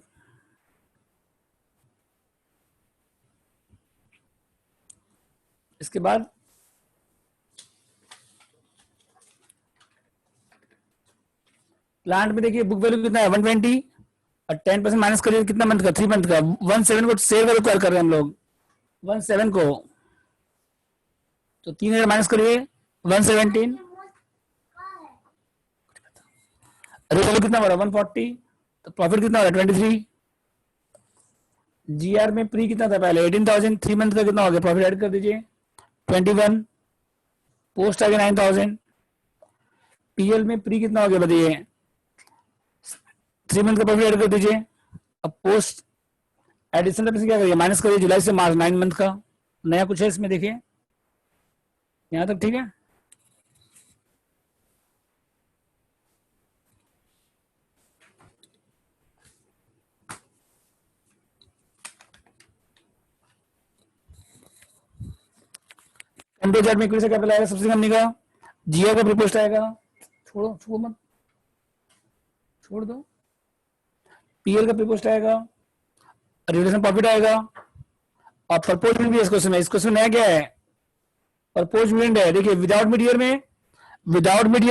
इसके बाद प्लांट में देखिए बुक वैल्यू कितना है 120 और 10% माइनस करिए कितना मंथ का 3 मंथ का 17 को शेयर का रिक्वायर कर रहे हैं हम लोग 17 को तो 3,000 माइनस करिए 117 वैल्यू कितना हो रहा है 140 तो प्रॉफिट कितना हो रहा है 23 जीआर में प्री कितना था पहले 18,000 3 मंथ का कितना हो गया प्रॉफिट ऐड कर दीजिए 21 पोस्ट आ गया 9,000 पीएल में प्री कितना हो गया बताइए 3 मंथ का प्रॉफिट ऐड कर दीजिए अब पोस्ट एडिशनल पैसे क्या करिए माइनस करिए जुलाई से मार्च 9 मंथ का नया कुछ है इसमें देखिए यहां तक ठीक है चार्ट में इक्विटी से कैपिटल आएगा सबसे कंपनी का जीआर का प्रीपोस्ट आएगा छोड़ो छोड़ो मत छोड़ दो पीएल का प्रीपोस्ट आएगा रिलेशन प्रॉफिट आएगा और प्रपोज भी इस क्वेश्चन नया क्या है प्रपोज है देखिए विदाउट मीडियर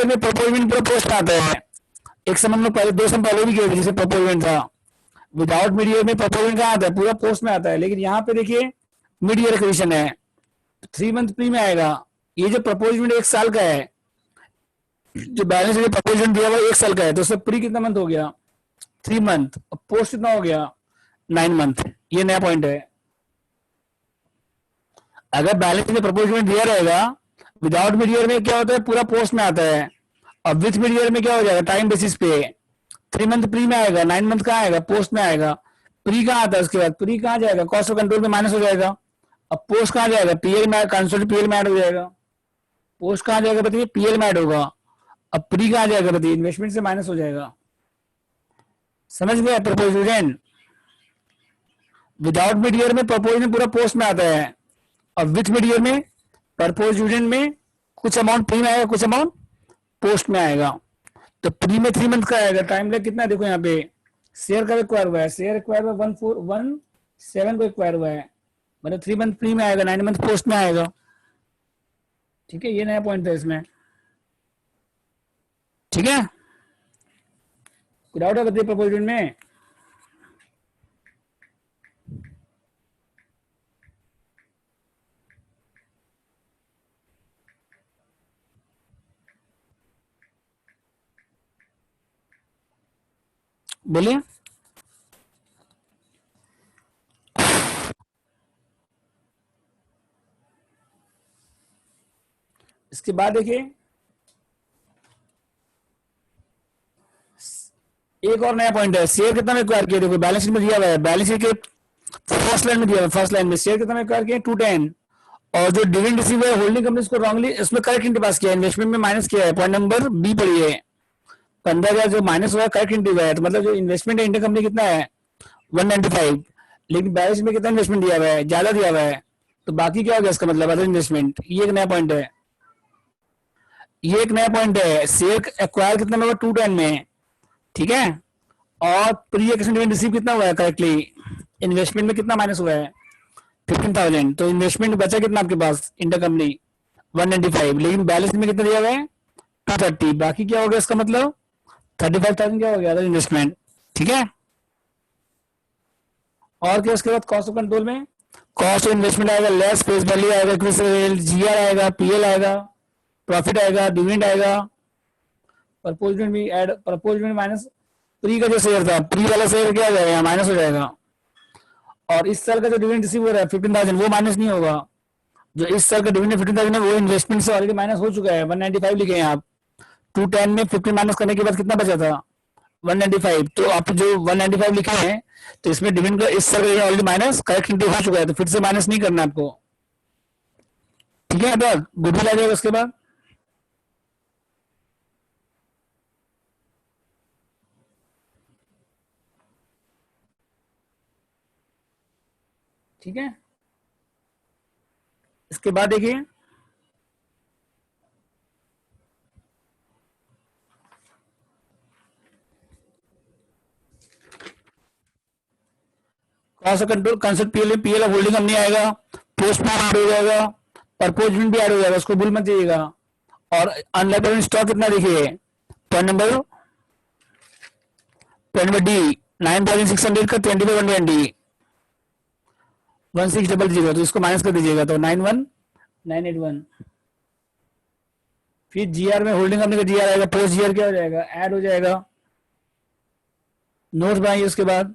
में प्रपोज पूरा पोस्ट आता है एक समय में पहले 2 समय पहले भी किया जिसे प्रपोज था विदाउट मीडियर में प्रपोज कहाँ आता है पूरा पोस्ट में आता है लेकिन यहाँ पे देखिए मीडियर क्रिएशन है 3 मंथ प्री में आएगा ये जो प्रपोजमेंट 1 साल का है जो बैलेंस प्रपोजमेंट दिया हुआ 1 साल का है तो उससे प्री कितना मंथ हो गया 3 मंथ और पोस्ट कितना हो गया 9 मंथ ये नया पॉइंट है अगर बैलेंस में प्रपोजमेंट दिया रहेगा विदाउट मीडियर में क्या होता है पूरा पोस्ट में आता है और विथ मीडियर में क्या हो जाएगा टाइम बेसिस पे 3 मंथ प्री में आएगा 9 मंथ कहाँ आएगा पोस्ट में आएगा प्री कहाँ आता है उसके बाद प्री कहाँ जाएगा कॉस्ट ऑफ कंट्रोल में माइनस हो जाएगा अब पोस्ट कहाँ जाएगा पीएल में कंसोलिडेटेड पीएल में ऐड हो जाएगा पोस्ट कहाँ जाएगा बताइए पीएल में ऐड होगा अब प्री कहाँ जाएगा बताइए इन्वेस्टमेंट से माइनस हो जाएगा समझ गए प्रपोजन विदाउट मीडियर में प्रपोजन पूरा पोस्ट में आता है और विथ मीडियर में प्रपोजन में कुछ अमाउंट प्री में आएगा कुछ अमाउंट पोस्ट में आएगा तो प्री में 3 मंथ का आएगा टाइम लैग कितना देखो यहाँ पे शेयर का रिक्वायर हुआ है शेयर रिक्वायर हुआ 1417 को रिक्वायर हुआ है मतलब 3 मंथ प्री में आएगा 9 मंथ पोस्ट में आएगा ठीक है ये नया पॉइंट है इसमें ठीक है कोई डाउट है बताइए प्रपोजल में बोलिए। इसके बाद देखिए एक और नया पॉइंट है, शेयर कितना में एक्वायर किया, देखो बैलेंस शीट में दिया हुआ है, बैलेंस शीट के फर्स्ट लाइन में दिया हुआ है, फर्स्ट लाइन में शेयर कितना में एक्वायर किया 210, और जो डिविडेंड रिसीव है होल्डिंग कंपनी को रॉन्गली इसमें करेक्ट इंटू पास किया, इन्वेस्टमेंट में माइनस किया है, पॉइंट नंबर बी पढ़िए, 15,000 जो माइनस हुआ है करेक्ट इंटू है, तो मतलब जो इन्वेस्टमेंट है इंटर कंपनी कितना है 195, लेकिन बैलेंस में कितना इन्वेस्टमेंट दिया हुआ है, ज्यादा दिया हुआ है, तो बाकी क्या हो गया इसका मतलब अदर इन्वेस्टमेंट, ये एक नया पॉइंट है, ये एक नया पॉइंट है, शेयर एक्वायर कितना में हुआ 210 में, ठीक है, और प्री एक्शन डिविडेंड रिसीव कितना हुआ है करेक्टली, इन्वेस्टमेंट में कितना माइनस हुआ है 15,000, तो इन्वेस्टमेंट बचा कितना आपके पास इंटर कंपनी 195, लेकिन बैलेंस में कितना दिया हुआ है 230, बाकी क्या हो गया इसका मतलब 35,000 क्या हो गया अदर इन्वेस्टमेंट, ठीक है। और क्या उसके बाद कॉस्ट ऑफ कंट्रोल में कॉस्ट ऑफ इन्वेस्टमेंट आएगा, लेस फेस वैल्यू आएगा, जीआर आएगा, पीएल आएगा, प्रॉफिट आएगा, डिविडेंड आएगा, प्रपोजमेंट भी ऐड, प्रपोजमेंट माइनस प्री का जो शेयर था, प्री वाला शेयर क्या हो जाएगा माइनस हो जाएगा, और इस साल का जो डिविडेंड रिसीव हो रहा है 15,000 वो माइनस नहीं होगा, जो इस साल का डिविडेंड 15,000 है वो इन्वेस्टमेंट से ऑलरेडी माइनस हो चुका है, 195 लिखे हैं आप, 210 में 15 माइनस करने के बाद कितना बचा था 195, तो आप जो 195 लिखे हैं तो इसमें डिविडेंड का इस साल का ऑलरेडी माइनस करेक्ट इंटू हो चुका है, तो फिर से माइनस नहीं करना आपको, ठीक है। अब गुडविल आ जाएगा उसके बाद, ठीक है। इसके बाद देखिए cost control concept PL, PL holding company आएगा, पोस्ट ऐड हो जाएगा, परपोजमेंट भी ऐड हो जाएगा, उसको भूल मत जाइएगा, और अनलाइटेबल स्टॉक कितना देखिए पॉइंट नंबर डी 9,600 का 25,120 1600, तो इसको माइनस कर दीजिएगा तो 91,981, फिर जीआर में होल्डिंग कंपनी का जीआर आएगा, पोस्ट जीआर क्या हो जाएगा ऐड हो जाएगा, नोट्स बनाइए, उसके बाद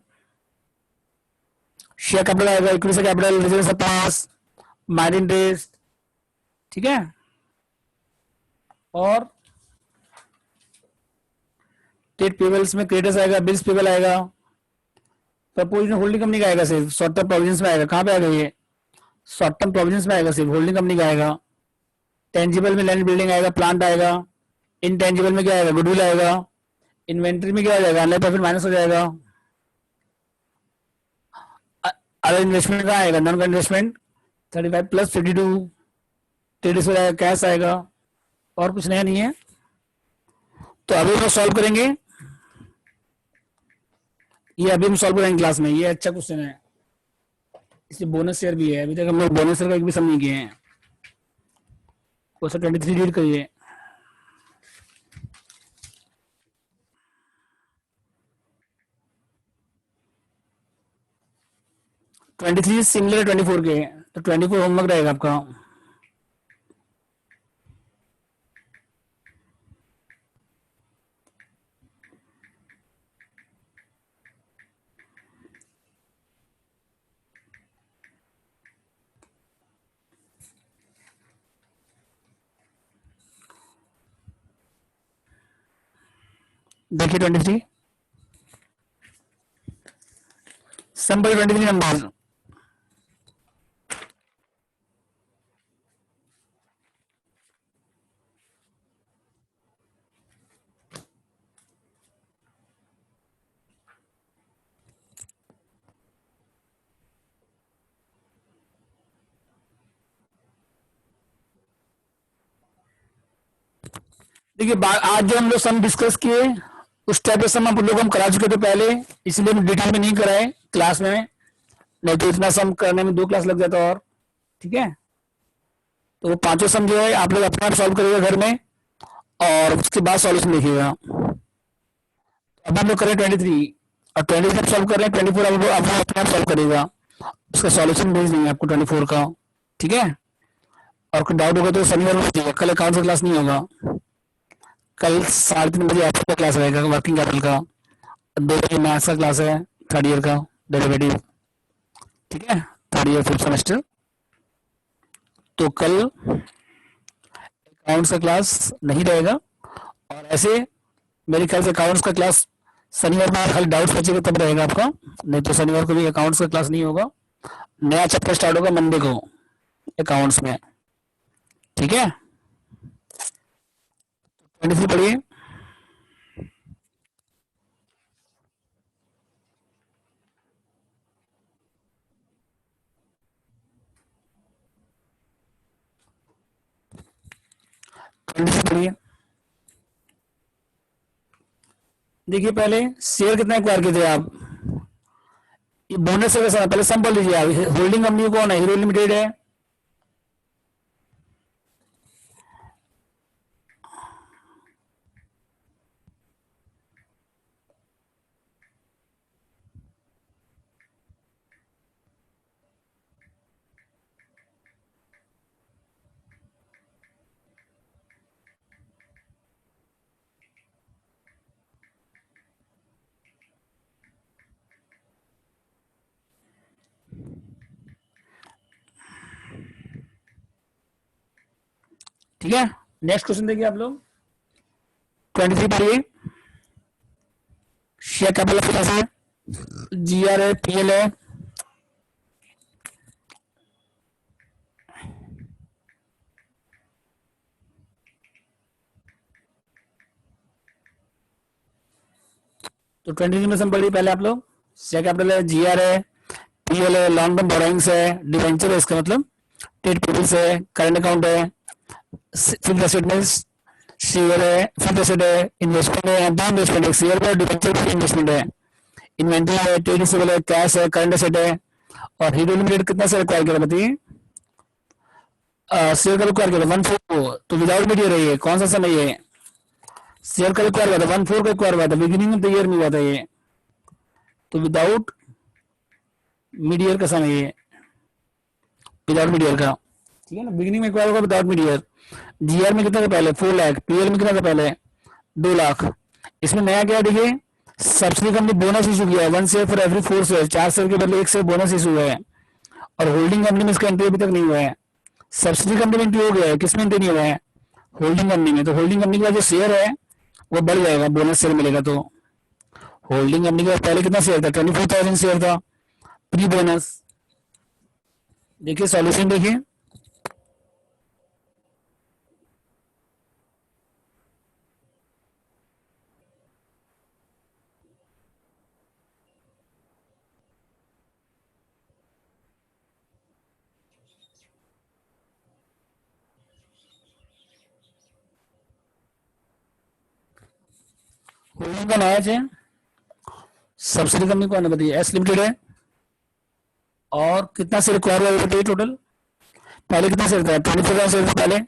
शेयर कैपिटल आएगा, इक्विटी कैपिटल, रिजर्व पास, माइंड इंटरेस्ट, ठीक है, और ट्रेड पेबल्स में क्रेडिटर्स आएगा, बिल्स पेबल आएगा, प्रपोजन होल्डिंग कंपनी का आएगा सिर्फ, शॉर्ट टर्म प्रोविजंस में आएगा, कहां पे आएगा ये शॉर्ट टर्म प्रोविजंस में आएगा, सिर्फ होल्डिंग कंपनी का आएगा, टेंजिबल में लैंड बिल्डिंग आएगा, प्लांट आएगा, इनटेंजिबल में क्या आएगा गुडविल आएगा, इन्वेंट्री में क्या हो जाएगा अनलाइन प्रॉफिट माइनस हो जाएगा, अदर इन्वेस्टमेंट का आएगा नॉन इन्वेस्टमेंट 35 प्लस 52, ट्रेडिस हो जाएगा, कैश आएगा, और कुछ नया नहीं है। तो अभी हम सॉल्व करेंगे, ये अभी हम सॉल्व करेंगे क्लास में, ये अच्छा क्वेश्चन है, इसमें बोनस शेयर भी है, अभी तक हम लोग बोनस शेयर का एक भी सम नहीं किए हैं। क्वेश्चन 23 रीड करिए। ट्वेंटी थ्री सिमिलर 24 के, तो 24 होमवर्क रहेगा आपका। देखिए 23 सम बाय 23 नंबर, देखिए आज जो हम लोग सम डिस्कस किए उस टाइप के सम हम लोग हम करा चुके थे पहले, इसलिए हम डिटेल में नहीं कराए क्लास में, नहीं तो इतना सम करने में 2 क्लास लग जाता और, ठीक है। तो वो 5 सम जो है आप लोग अपने आप सॉल्व करिएगा घर में, और उसके बाद सॉल्यूशन लिखिएगा। अब हम लोग करें 23, और 23 सॉल्व कर रहे हैं, 24 आप अपने आप सॉल्व करिएगा, उसका सॉल्यूशन भेज देंगे आपको 24 का, ठीक है। और कोई डाउट होगा तो शनिवार में, कल अकाउंट क्लास नहीं होगा, कल 3:30 बजे आपका क्लास रहेगा वर्किंग कैपिटल का, 2 बजे मैथ्स का क्लास है, 3rd ईयर का डेरिवेटिव, ठीक है, 3rd ईयर 5th सेमेस्टर। तो कल अकाउंट्स का क्लास नहीं रहेगा, और ऐसे मेरे ख्याल से अकाउंट्स का क्लास शनिवार में खाली डाउट्स बचेगा तब रहेगा आपका, नहीं तो शनिवार को भी अकाउंट्स का क्लास नहीं होगा। नया चैप्टर स्टार्ट होगा मंडे को अकाउंट्स में, ठीक है। 23 पढ़िए। पढ़िए। देखिए पहले शेयर कितना एक्वायर किए थे आप, ये बोनस से कैसा, पहले सम बोल लीजिए आप। होल्डिंग कंपनी कौन है, हीरो लिमिटेड है, ठीक है। नेक्स्ट क्वेश्चन देखिए आप लोग, 23 पढ़िए। शेयर कैपिटल कैसे है, जीआर है, पीएल है, तो 23 में सम पढ़िए पहले आप लोग। शेयर कैपिटल है, जीआर है, पीएल है, लॉन्ग टर्म बोरोइंग्स है, डिवेंचर है, इसका मतलब ट्रेड पेबल्स है, करंट अकाउंट है, फिक्स्ड एसेट मींस शेयर है, फिक्स्ड एसेट है, इन्वेस्टमेंट है, एंड इन्वेस्टमेंट है, शेयर पर डिवेंचर पर इन्वेस्टमेंट है, इन्वेंटरी है, ट्रेड रिसीवेबल है, कैश है, करंट एसेट है। और हीरो लिमिटेड कितना से रिक्वायर किया बताइए, शेयर का रिक्वायर किया 1/4, तो विदाउट मीडियर है ये, कौन सा समय है, शेयर का रिक्वायर हुआ था 1/4 का रिक्वायर हुआ था, बिगिनिंग ऑफ द ईयर में हुआ था ये, तो विदाउट मीडियर का समय है, विदाउट मीडियर का, ठीक है ना, बिगिनिंग में रिक्वायर होगा विदाउट मीडियर। जीआर में कितना था पहले 4 लाख, पीएल में कितना था पहले 2 लाख। इसमें नया क्या देखिए, सब्सिडी कंपनी बोनस इशू किया है, 1 share for every 4 share, 4 share के बदले 1 शेयर बोनस इशू हुआ है। और होल्डिंग कंपनी में इसका एंट्री अभी तक नहीं हुआ है, सब्सिडी कंपनी में एंट्री हो गया है, किसमें एंट्री नहीं हुआ है, होल्डिंग कंपनी में। तो होल्डिंग कंपनी का जो शेयर है वो बढ़ जाएगा, बोनस शेयर मिलेगा। तो होल्डिंग कंपनी का पहले कितना शेयर था, 24,000 शेयर था प्री बोनस। देखिए सॉल्यूशन देखिए, होल्डिंग का नया है, सब्सिडी कंपनी कौन है बताइए, एस लिमिटेड है। और कितना शेयर रिक्वायर हुआ बताइए टोटल, पहले कितना शेयर था, 24,000 शेयर था पहले,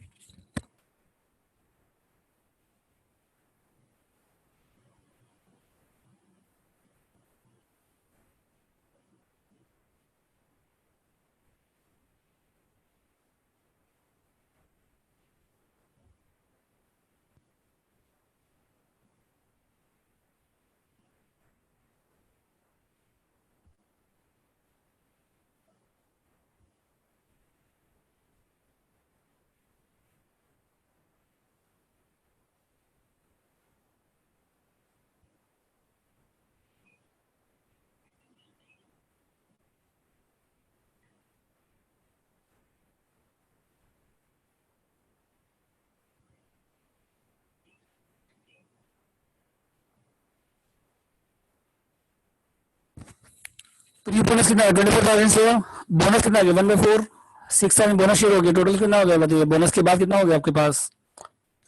प्री बोनस कितना है 24,000 शेयर, बोनस कितना है 1/4, 6,000 बोनस शेयर हो गया, टोटल कितना हो गया बताइए, बोनस के बाद कितना हो गया आपके पास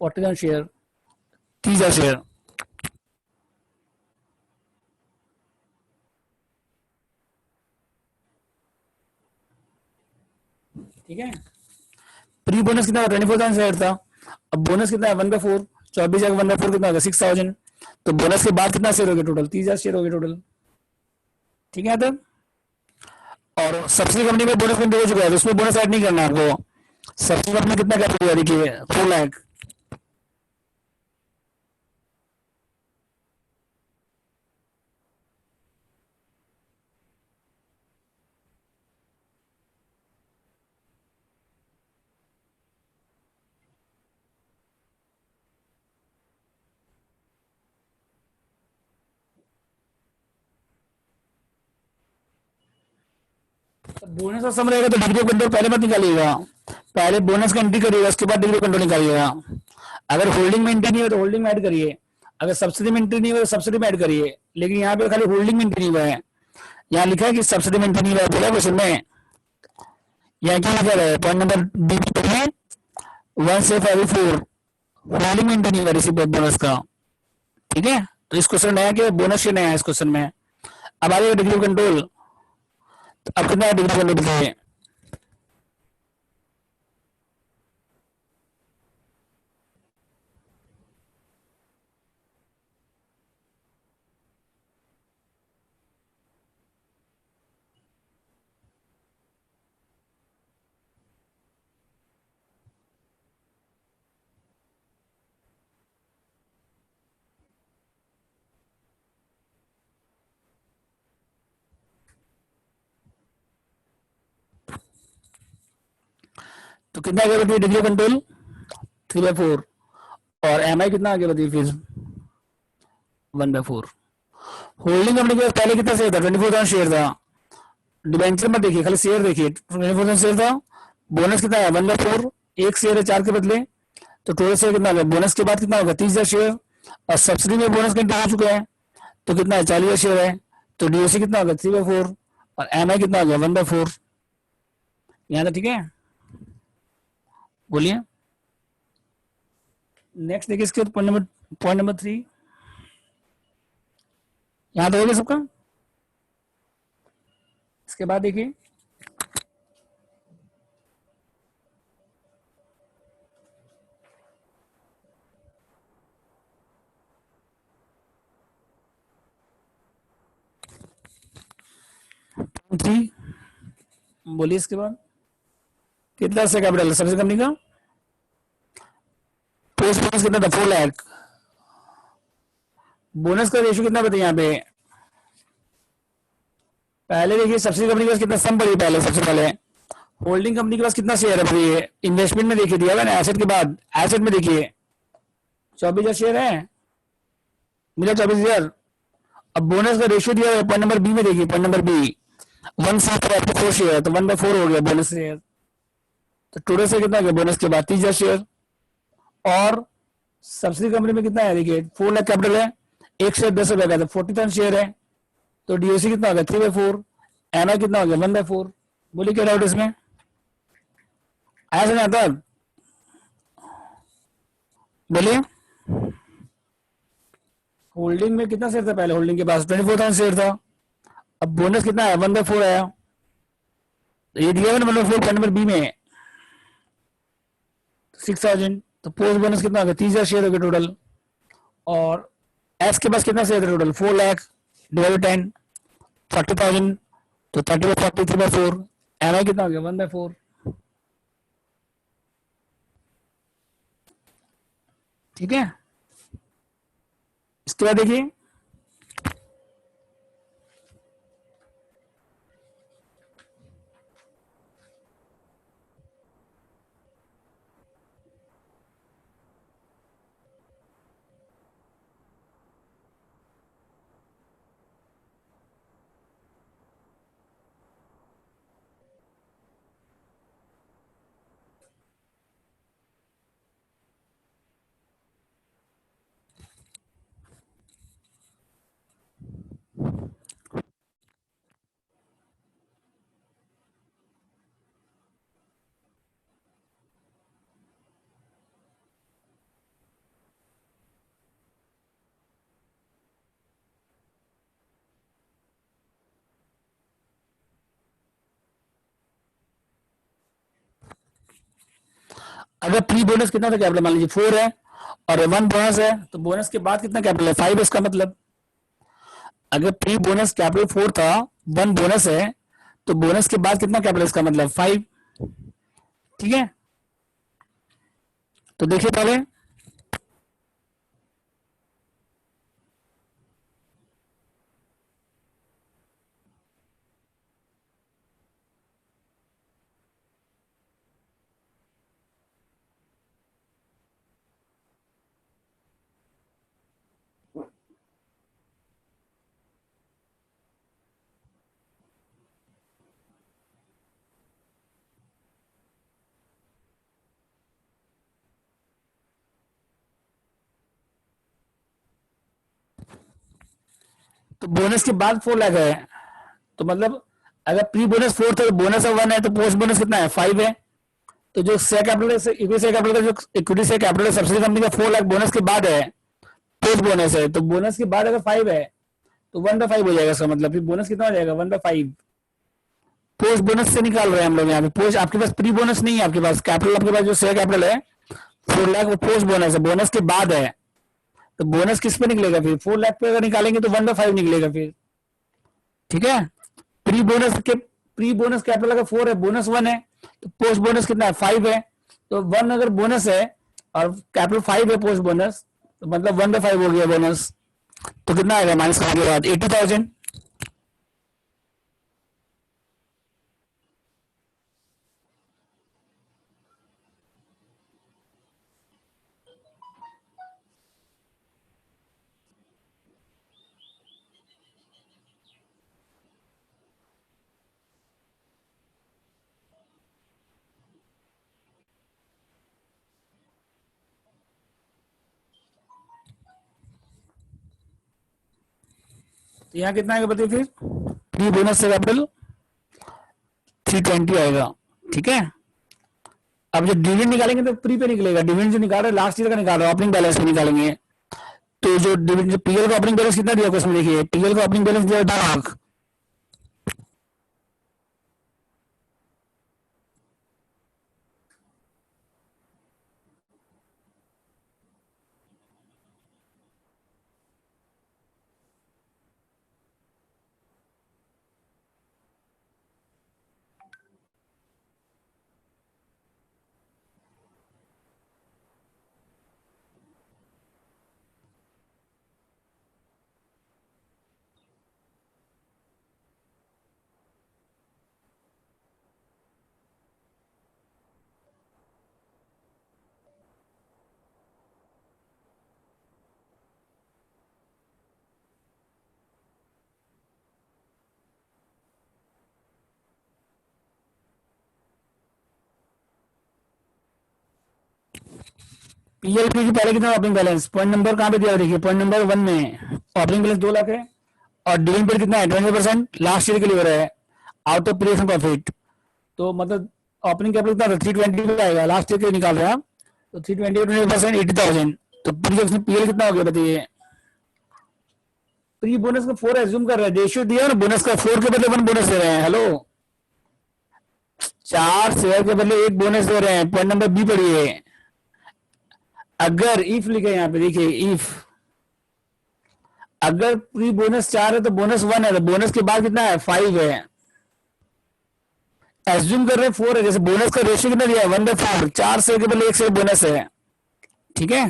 40,000 शेयर, 30,000 शेयर, ठीक है। प्री बोनस कितना 24,000 शेयर था, अब बोनस कितना है 1/4, 24 जाकर 1/4 कितना होगा 6,000, तो बोनस के बाद कितना शेयर हो गया टोटल 30,000 शेयर हो गया टोटल, ठीक है। तब और सब्सिडी कंपनी में बोनस में हो चुका है, उसमें बोनस ऐड नहीं करना है आपको। सब्सिडी कंपनी कितना कैपिटल देखिए 4 लाख, बोनस का सम रहेगा तो डिग्री ऑफ कंट्रोल पहले मत निकालिएगा, पहले बोनस का एंट्री करिएगा, उसके बाद डिग्री ऑफ कंट्रोल निकालिएगा। अगर होल्डिंग में एंट्री नहीं है तो होल्डिंग में ऐड करिए, अगर सब्सिडी में एंट्री नहीं हुआ तो सब्सिडी में ऐड करिए। लेकिन यहाँ पे खाली होल्डिंग में एंट्री नहीं हुआ है, यहाँ लिखा है कि सब्सिडी में एंट्री नहीं हुआ है बोला क्वेश्चन में। यहाँ क्या लिखा है पॉइंट नंबर बी पे, 1 से 4 होल्डिंग में एंट्री नहीं हुआ रिसीव बोनस का। ठीक है, तो इस क्वेश्चन नया क्या बोनस से नया है इस क्वेश्चन में। अब आ जाएगा डिग्री ऑफ कंट्रोल, तो अब कितना डिग्री ऑफ कंट्रोल बताइए। तो कितना आगे बताइए डिग्री ऑफ कंट्रोल 3/4, और एम आई कितना आगे बताइए फिर 1/4। होल्डिंग कंपनी के पास पहले कितना शेयर था 24,000 शेयर था, डिबेंचर में देखिए खाली शेयर देखिए 24,000 शेयर था। बोनस कितना है 1/4, एक शेयर है 4 के बदले, तो टोटल शेयर कितना होगा बोनस के बाद कितना होगा 30,000 शेयर, और सब्सिडी में बोनस का एंट्री हो चुका है तो कितना है 40,000 शेयर है, तो डीओसी कितना होगा 3/4, और एम आई कितना होगा 1/4। यहाँ तक ठीक है, बोलिए। नेक्स्ट देखिए इसके पॉइंट नंबर 3, यहाँ तो हो गया सबका। इसके बाद देखिए थ्री, बोलिए इसके बाद कितना से कैपिटल सबसे कंपनी का पोस्ट बोनस कितना था 4 लाख। बोनस का रेशियो कितना बताइए यहाँ पे, पहले देखिए सब्सिडी कंपनी के पास कितना सम पड़ी पहले सबसे पहले, होल्डिंग कंपनी के पास कितना शेयर है बताइए, इन्वेस्टमेंट में देखिए दिया हुआ ना एसेट के बाद, एसेट में देखिए 24,000 शेयर है, मिला 24,000। अब बोनस का रेशियो दिया हुआ है पॉइंट नंबर बी में देखिए, पॉइंट नंबर बी 1/4 शेयर है तो 1/4 हो गया बोनस शेयर, तो टोटल से कितना गया बोनस के बाद 30,000 शेयर। और सब्सिडी कंपनी में कितना है देखिए 4 लाख कैपिटल है, एक शेयर 10 रुपए का, तो 40,000 शेयर है, तो डीओसी कितना हो गया 3/4, एमआई कितना हो गया 1/4। बोलिए क्या डाउट इसमें, आया समझ आता है, बोलिए। होल्डिंग में कितना शेयर था पहले, होल्डिंग के पास 24,000 शेयर था, अब बोनस कितना है 1/4 आया, तो ये दिया 1/4 पॉइंट नंबर बी में 6,000, तो पोस्ट बोनस कितना हो गया 30,000 शेयर हो गया टोटल। और एस के पास कितना शेयर था टोटल 4 लाख डिवाइड 10 40,000, तो 30/40 3/4, एम आई कितना हो गया 1/4। ठीक है, इसके बाद देखिए अगर प्री बोनस कितना था कैपिटल मान लीजिए 4 है और 1 बोनस है, तो बोनस के बाद कितना कैपिटल है 5, इसका मतलब अगर प्री बोनस कैपिटल 4 था 1 बोनस है, तो बोनस के बाद कितना कैपिटल इसका मतलब 5। ठीक है, तो देखिए पहले तो बोनस के बाद 4 लाख है, तो मतलब अगर प्री बोनस 4 था तो बोनस 1 है, तो पोस्ट बोनस कितना है 5 है। तो जो share capital equity share capital का जो equity share capital subsidy company का 4 लाख बोनस के बाद है, पोस्ट बोनस है, तो बोनस के बाद अगर 5 है तो 1/5 हो जाएगा इसका मतलब, फिर बोनस कितना हो जाएगा 1/5। पोस्ट बोनस से निकाल रहे हैं हम लोग यहाँ पे। पोस्ट आपके पास प्री बोनस नहीं है, आपके पास कैपिटल, आपके पास जो शेयर कैपिटल है 4 लाख वो पोस्ट बोनस है, बोनस के बाद है। तो बोनस किस पे निकलेगा फिर, 4 लाख पे अगर निकालेंगे तो 1/5 निकलेगा फिर। ठीक है, प्री बोनस कैपिटल अगर 4 है, बोनस 1 है, तो पोस्ट बोनस कितना है 5 है। तो 1 अगर बोनस है और कैपिटल 5 है पोस्ट बोनस, तो मतलब 1/5 हो गया बोनस। तो कितना आएगा माइनस करने के बाद 80,000। तो यहाँ कितना आएगा बताइए फिर, प्री बोनस से कैपिटल 320 आएगा। ठीक है, अब जब डिविडेंड निकालेंगे तो प्री पे निकलेगा, डिविडेंड जो निकाल रहे लास्ट ईयर का निकाल रहे हो ओपनिंग बैलेंस पे निकालेंगे। तो जो डिविडेंड पीएल का ओपनिंग बैलेंस कितना दिया उसमें देखिए, पीएल का ओपनिंग बैलेंस दिया 2 लाख। पीएलपी की पहले कितना ओपनिंग बैलेंस, पॉइंट नंबर कहाँ पे दिया देखिए, पॉइंट नंबर 1 में ओपनिंग बैलेंस 2 लाख है, और डिविडेंड पेड कितना है 20% लास्ट ईयर के लिए हो रहा है आउट ऑफ प्रिएशन प्रॉफिट। तो मतलब ओपनिंग कैपिटल कितना था 320 पे आएगा, लास्ट ईयर के निकाल रहे हैं आप, तो 320 20% 80,000। तो पीएल कितना हो गया बताइए। प्री बोनस का 4 एज्यूम कर रहे हैं, रेशियो दिया ना बोनस का, 4 के बदले 1 बोनस दे रहे हैं। हेलो, 4 शेयर के बदले 1 बोनस दे रहे हैं, पॉइंट नंबर बी पढ़िए। अगर इफ लिखे यहाँ पे देखिए, इफ अगर प्री बोनस 4 है तो बोनस 1 है, तो बोनस के बाद कितना है 5 है। एज्यूम कर रहे हैं 4 है, जैसे बोनस का रेशियो कितना दिया है 1/4, 4 शेयर के बदले 1 शेयर बोनस है। ठीक है,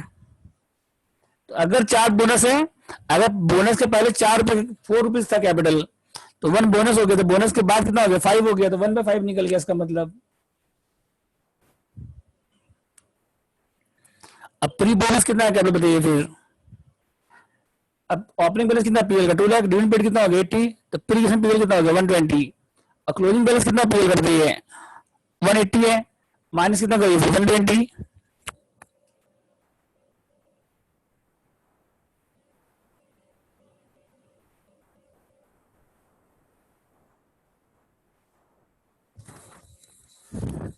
तो अगर 4 बोनस है, अगर बोनस के पहले 4 रुपए 4 रुपीज था कैपिटल, तो 1 बोनस हो गया, तो बोनस के बाद कितना हो गया 5 हो गया, तो 1/5 निकल गया इसका मतलब। अब प्री बोनस कितना है कैपिटल बताइए फिर। अब ओपनिंग बैलेंस कितना पीएल का 2 लाख, डिविडेंड पेड कितना हो गया 80, तो प्री पीएल कितना हो गया 120, और क्लोजिंग बैलेंस कितना पीएल का बताइए 180 है, माइनस कितना करिए 120।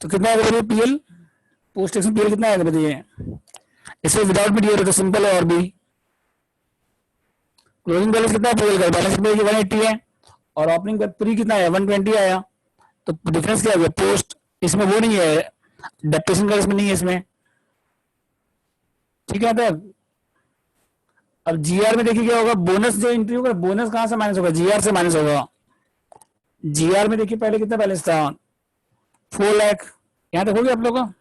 तो कितना आएगा बताइए पीएल, पोस्ट टैक्स पीएल कितना आएगा बताइए। इसमें विदाउट भी दिया तो सिंपल है, और भी क्लोजिंग बैलेंस कितना पीएल का, बैलेंस में 180 है, और ओपनिंग प्री कितना है 120 आया, तो डिफरेंस क्या हो गया पोस्ट, इसमें वो नहीं है डेप्रेशन का, इसमें नहीं है इसमें। ठीक है, तो अब जीआर में देखिए क्या होगा, बोनस जो एंट्री होगा बोनस कहां से माइनस होगा, जीआर से माइनस होगा। जीआर में देखिए पहले कितना बैलेंस था 4 लाख, यहां तक हो गया आप लोगों का।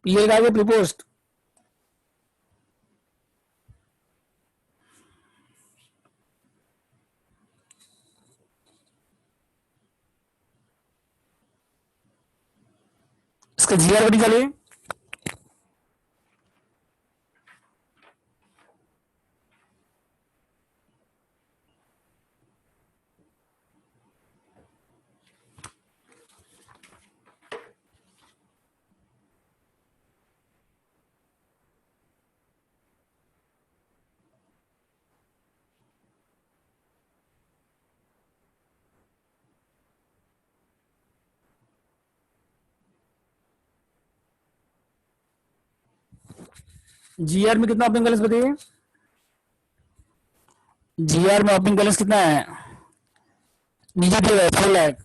पीएल का आगे प्री पोस्ट, इसका जीआर को निकालिए। जीआर में कितना ओपनिंग बैलेंस बताइए, जीआर में ओपनिंग बैलेंस कितना है, नीचे दिया है 4 लाख।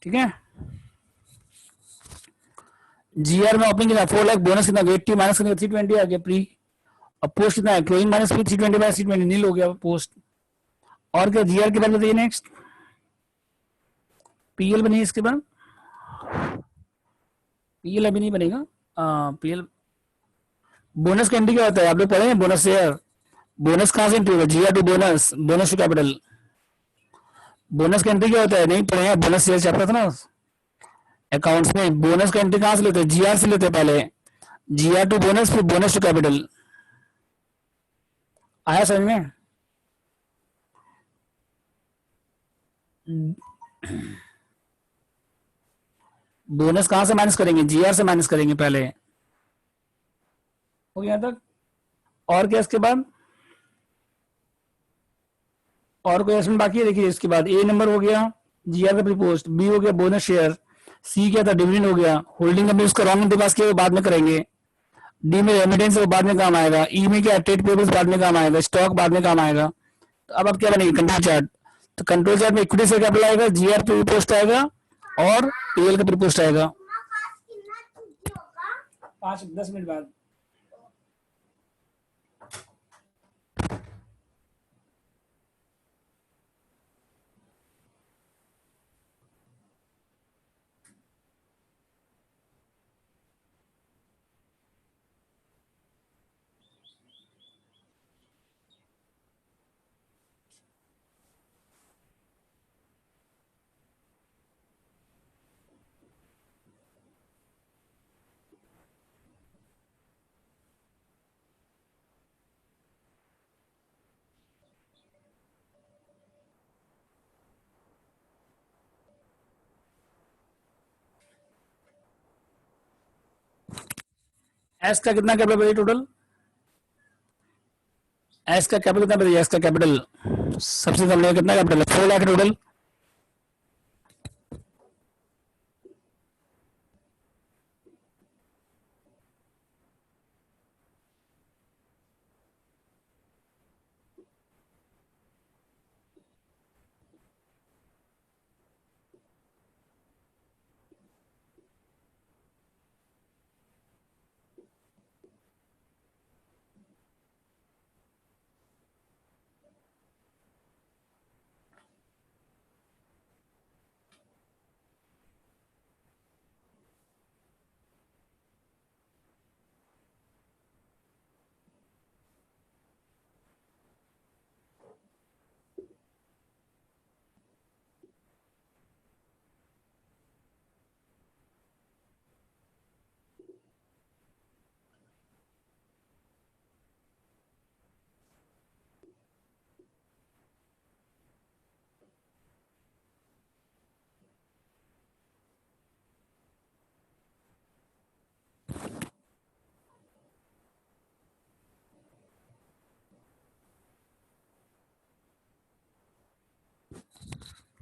ठीक है, जीआर में ओपनिंग कितना 4 लाख, बोनस कितना गेट टी माइनस कितना 320 आ गया प्री, अब पोस्ट कितना है क्लोजिंग माइनस 320 बाय 320 नील हो गया पोस्ट। और क्या जीआर के बाद बताइए नेक्स्ट, पीएल बनी इसके बाद, पीएल अभी नहीं बनेगा, पीएल बोनस का एंट्री क्या होता है आप लोग पढ़े हैं, बोनस शेयर, बोनस कहां से एंट्री होगा, GR to bonus, bonus to capital, bonus का एंट्री क्या होता है नहीं पढ़े हैं, बोनस शेयर चैप्टर था ना अकाउंट्स में, बोनस का एंट्री कहां से लेते हैं, जीआर से लेते हैं पहले, जीआर टू बोनस फिर बोनस टू कैपिटल, आया समझ में। बोनस कहां से माइनस करेंगे, जीआर से माइनस करेंगे पहले, हो गया तक। और क्या इसके बाद, और कोई एस्टिमेट बाकी है, देखिए इसके बाद ए नंबर हो गया जीआर का प्रीपोस्ट, बी हो गया बोनस शेयर, सी क्या था डिविडेंड हो गया, होल्डिंग कंपनी उसका रॉन्ग एंट्री पास किया वो बाद में करेंगे, डी में रेमिटेंस वो बाद में काम आएगा, ई में क्या ट्रेड पेबल्स बाद में काम आएगा, स्टॉक बाद में काम आएगा। तो अब क्या बनेगी कंट्रोल चार्ट, तो कंट्रोल चार्ट में इक्विटी से कैपिटल आएगा, जीआर प्रीपोस्ट आएगा और पीएल का प्रीपोस्ट आएगा। 5-10 मिनट बाद एस का कितना कैपिटल बताइए टोटल, एस का कैपिटल कितना बताइए, एस का कैपिटल सबसे कम कितना कैपिटल है, 4 लाख टोटल।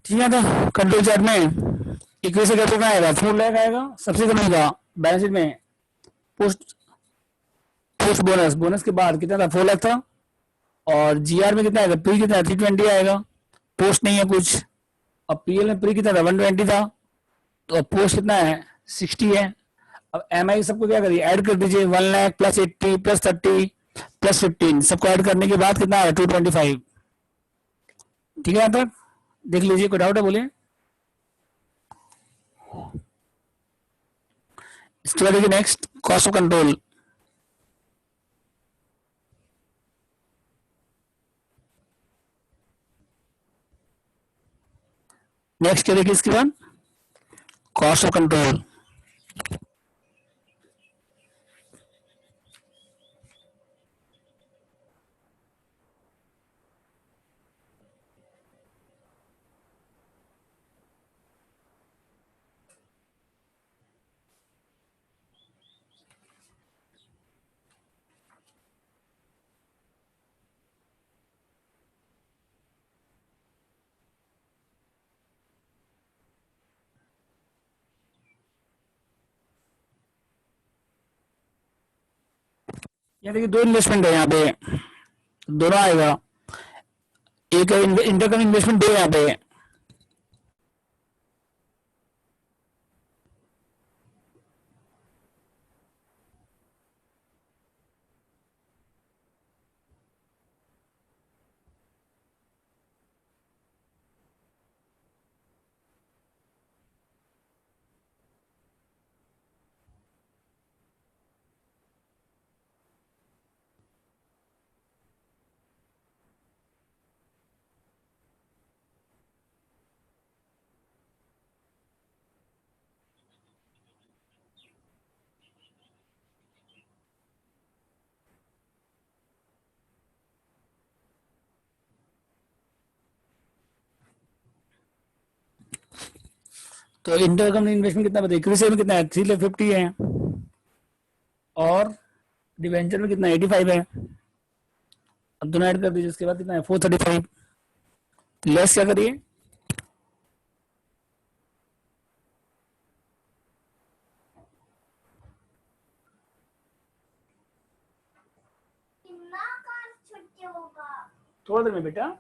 ठीक है, तो कंट्रोल चार्ट में इक्विटी से कैपिटल आएगा 4 लाख आएगा सबसे कम होगा बैलेंस शीट में, पोस्ट पोस्ट बोनस, बोनस के बाद कितना था 4 लाख था, और जीआर में कितना आएगा, प्री कितना 320 आएगा, पोस्ट नहीं है कुछ, अब पीएल में प्री कितना था 120 था, तो अब पोस्ट कितना है 60 है। अब एमआई सबको क्या करिए ऐड कर दीजिए, 1 लाख प्लस 80 प्लस 30 प्लस 15 सबको ऐड करने के बाद कितना है 225। ठीक है, यहाँ तक देख लीजिए, कोई डाउट है बोलिए। इसके बाद देखिए next cost of control, next क्या देखिए इसके बाद कॉस्ट ऑफ कंट्रोल, ये देखिए दो इन्वेस्टमेंट है यहाँ पे, दोनों आएगा। एक इंटरकम इन्वेस्टमेंट डे यहाँ पे। तो इंटर कंपनी इन्वेस्टमेंट कितना बताइए, इक्विटी में कितना है, 350 है, और डिवेंचर में कितना 85 है। अब दोनों ऐड कर दीजिए, उसके बाद कितना है 435, लेस क्या करिए, थोड़ा देर में बेटा।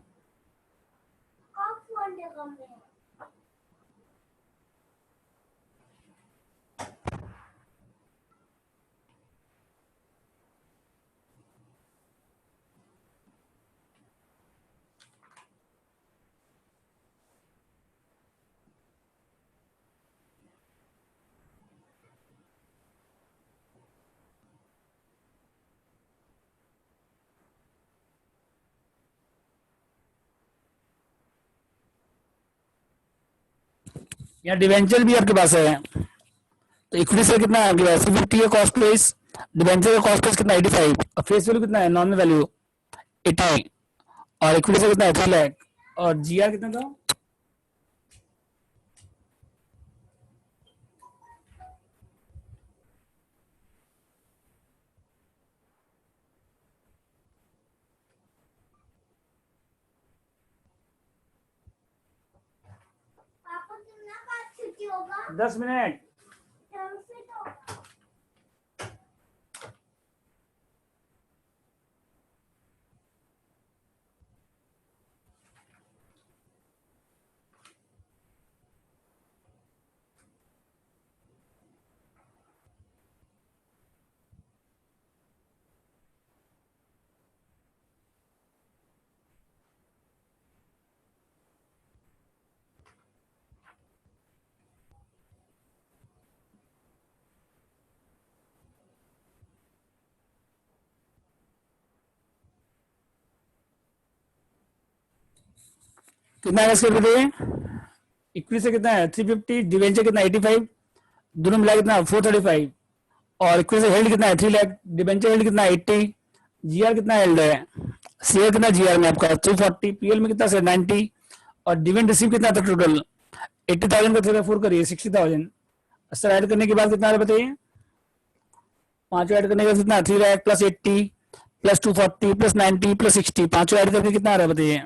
यहाँ डिवेंचर भी आपके पास है, तो इक्विटी से कितना है आपके पास 50 है कॉस्ट प्राइस, डिवेंचर का कॉस्ट प्राइस कितना 85, और फेस वैल्यू कितना है नॉमिनल वैल्यू 80, और इक्विटी से कितना है 3 लाख, और जीआर कितना था, पापा कितना का छुट्टी होगा? 10 मिनट। कितना है इसके बताइए, इक्विटी से कितना है 350, डिवेंचर कितना 85, दोनों मिला कितना 435, और इक्विटी से हेल्ड कितना है 3 लाख, डिवेंचर हेल्ड कितना 80, जीआर कितना हेल्ड है, शेयर कितना जीआर में आपका 240, पीएल में कितना से 90, और डिविडेंड रिसीव कितना था टोटल 80,000 का 3/4 करिए 60,000। सर ऐड करने के बाद कितना आ रहा है बताइए, पांचों ऐड करने का कितना 3 lakh plus 80 plus 240 plus 90 plus 60, पांचों ऐड करके कितना आ रहा है बताइए,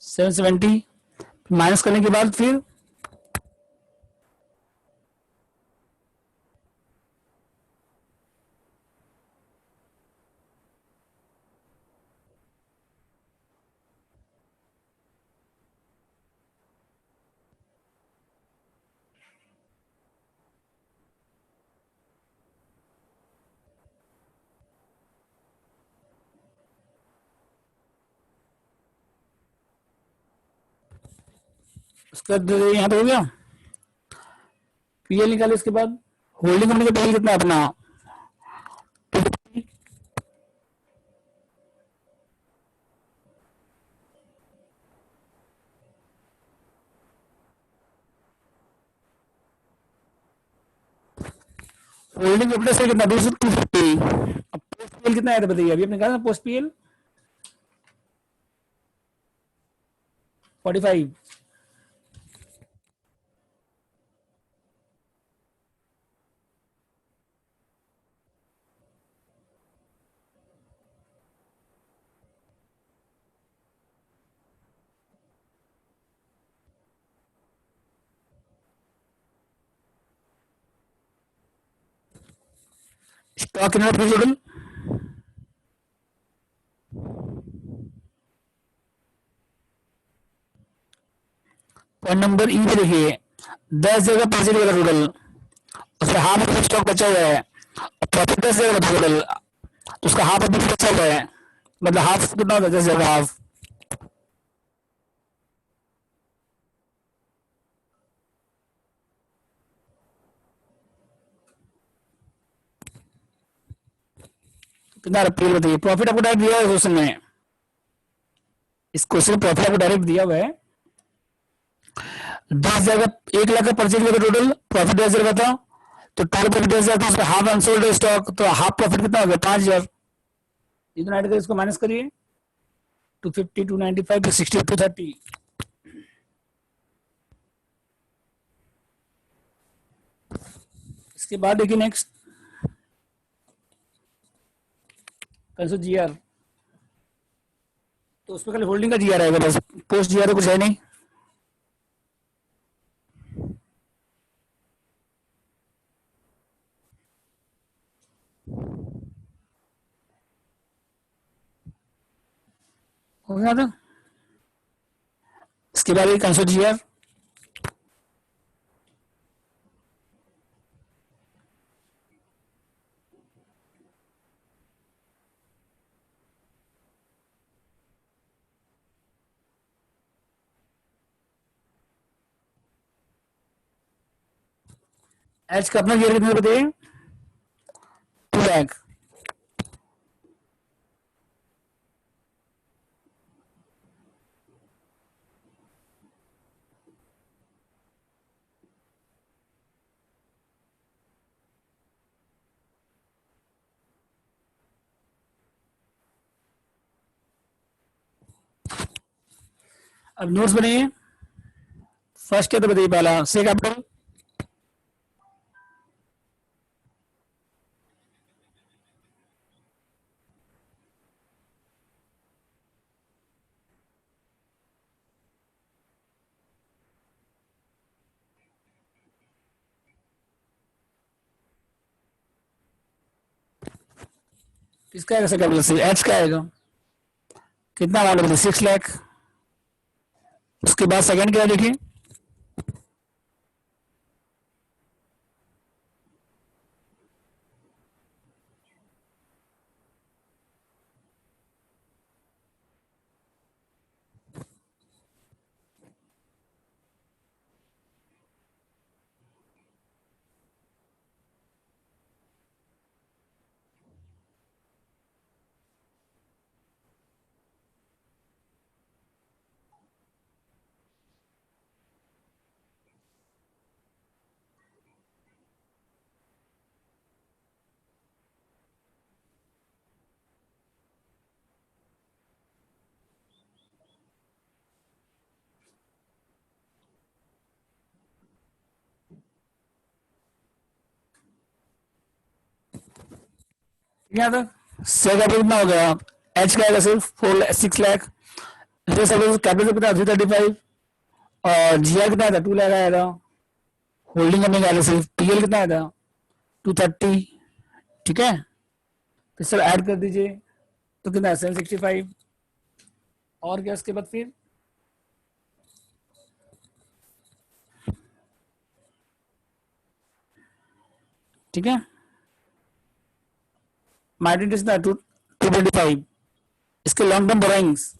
770 माइनस करने के बाद फिर उसके बाद यहाँ पे हो गया, पीएल निकाले, इसके बाद होल्डिंग कंपनी का पीएल कितना है अपना, होल्डिंग कैपिटल से कितना 250, अब पोस्ट पीएल कितना है तो बताइए, अभी आपने कहा था post PL 45। Stock in total point number ई पे देखिए 10 जगह परचेज वाला टोटल, उसका हाफ ऑफ स्टॉक बचा हुआ है, प्रॉफिट 10 जगह टोटल, तो उसका हाफ ऑफ बचा हुआ है, मतलब हाफ कितना होता है 10 जगह हाफ, कितना अप्रैल बताइए। प्रॉफिट आपको डायरेक्ट दिया हुआ है क्वेश्चन में, इस क्वेश्चन प्रॉफिट आपको डायरेक्ट दिया हुआ है 10 जगह 1 लाख का परचेज किया टोटल, प्रॉफिट 10 हजार था, तो टोटल प्रॉफिट 10 हजार था, उसका हाफ अनसोल्ड स्टॉक, तो हाफ प्रॉफिट कितना हो गया 5 हजार। इतना ऐड कर इसको माइनस करिए 250 295 260 230। इसके बाद देखिए नेक्स्ट कंसो जीआर, तो उसमें खाली होल्डिंग का जीआर आएगा बस, पोस्ट जीआर कुछ है नहीं। हो गया था। इसके बाद कंसो जीआर, एच का अपना जीआर कितना बताइए 2 लाख। अब नोट्स बनाइए। फर्स्ट क्या था बताइए, पहला से कैपिटल, किसका आएगा कैपिटल से, एच का आएगा, कितना अमाउंट बताइए 6 लाख। उसके बाद सेकंड क्या देखिए, क्या था से कैपिटल कितना हो गया, एच का आएगा सिर्फ 6 लाख, कैपिटल कितना 335, और जीआर कितना था 2 लाख आया था, होल्डिंग करने का सिर्फ पीएल कितना आया था 230। ठीक है, फिर सर ऐड कर दीजिए तो कितना है 765, और क्या इसके बाद फिर ठीक है, माइनस कितना 225, इसके लॉन्ग टर्म बोराइंग्स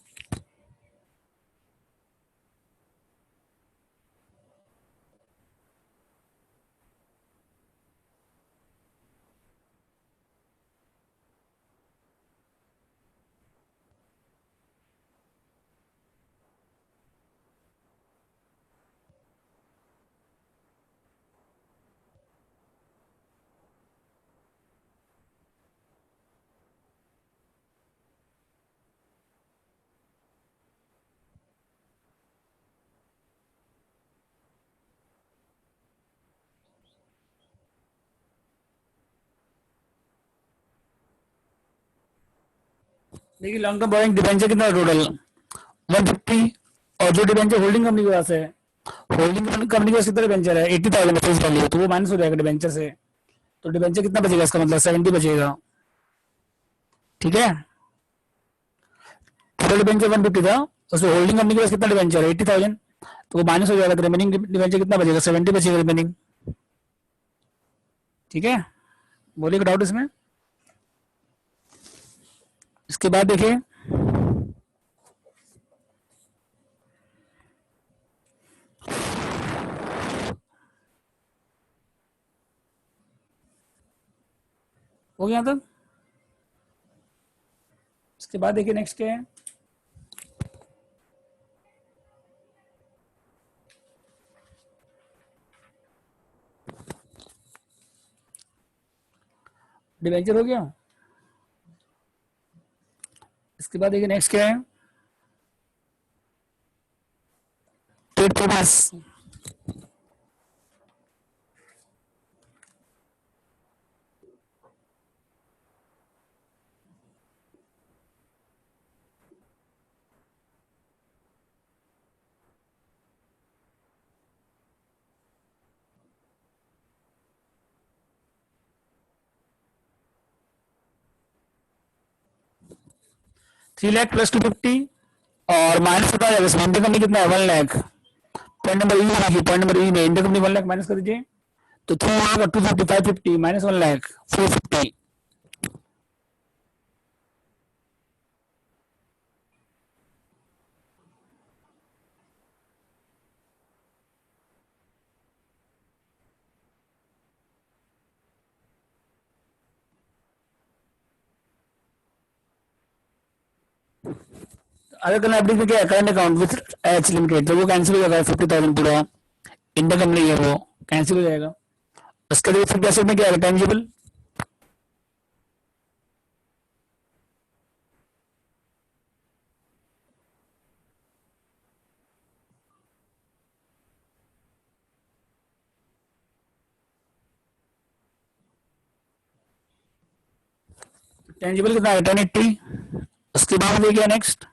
देखिए लॉन्ग टर्म बोरिंग डिबेंचर कितना टोटल 150, और जो डिबेंचर होल्डिंग कंपनी के पास है, होल्डिंग कंपनी के पास कितना डिबेंचर है 80,000 फेस वैल्यू, तो वो माइनस हो जाएगा डिबेंचर से, तो डिबेंचर कितना बचेगा, इसका मतलब 70 बचेगा। ठीक है, टोटल डिबेंचर 150 था, उसमें होल्डिंग कंपनी के पास कितना डिबेंचर है 80,000, तो वो माइनस हो जाएगा, तो रिमेनिंग डिबेंचर कितना बचेगा 70 बचेगा रिमेनिंग। ठीक है, बोलिए डाउट इसमें। इसके बाद देखिए हो गया तक। इसके बाद देखिए नेक्स्ट क्या है, डिबेंचर हो गया। इसके बाद देखिए नेक्स्ट क्या है, ट्रेड प्रॉफिट्स। 3 लाख प्लस 250, और माइनस कितना जाएगा इसमें, इंडियन कंपनी कितना है 1 लाख। पॉइंट नंबर ई देखिए, पॉइंट नंबर ई में इंडियन कंपनी 1 लाख माइनस कर दीजिए, तो 3 लाख और 250 550 माइनस 1 लाख 450। अगर करना एफडी में क्या है current account with H limited, तो वो कैंसिल हो जाएगा 50,000 पूरा, इंडियन कंपनी है वो कैंसिल हो जाएगा। उसके लिए फिक्स एसेट में क्या है टेंजिबल, टेंजिबल कितना है 1080। उसके बाद देखिए नेक्स्ट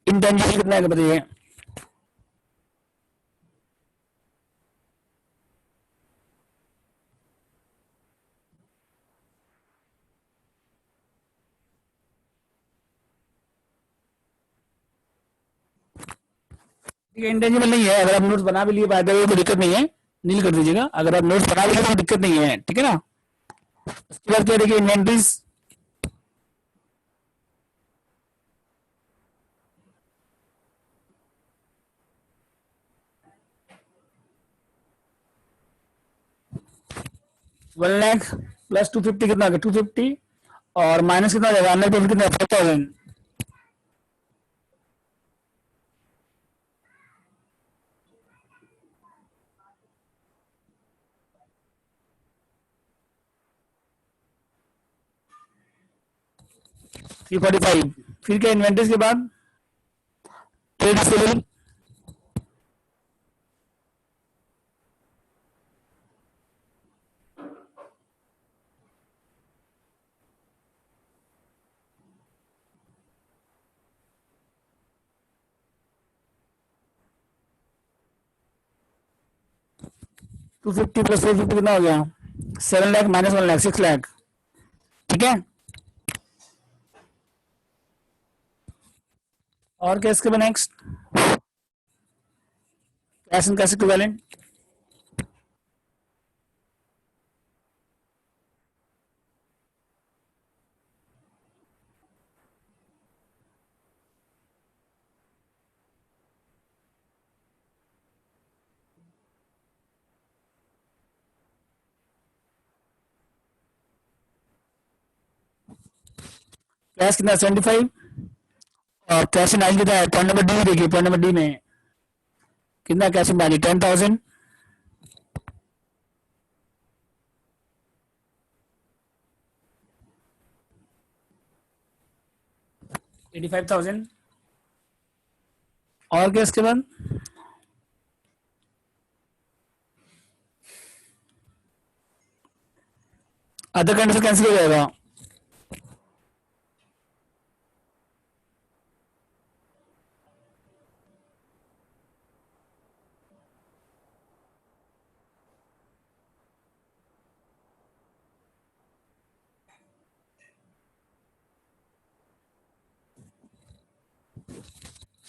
इंटेंजिबल कितना है बताइए, इंटेंजिबल नहीं है, अगर आप नोट्स बना भी लिए बाय द वे तो दिक्कत नहीं है, नील कर दीजिएगा, अगर आप नोट्स बना भी लिए तो दिक्कत नहीं है, ठीक है ना। उसके बाद क्या देखिए इन्वेंट्रीज, 1 लाख प्लस 250 कितना 250, और माइनस कितना जाएगा अननेट प्रॉफिट कितना 4,000। थ्री 45, फिर क्या इन्वेंट्रीज के बाद ट्रेड रिसीवेबल, 250 प्लस 450 कितना हो गया 7 लाख माइनस 1 लाख 6 लाख। ठीक है, और क्या इसके बाद next cash and cash equivalent, cash कितना 75, और कैश इन आइल कितना है पॉइंट नंबर डी देखिए, पॉइंट नंबर डी में कितना कैश इन आइल 10,000, 85,000, और क्या इसके बाद अदर कंडीशन कैंसिल हो जाएगा,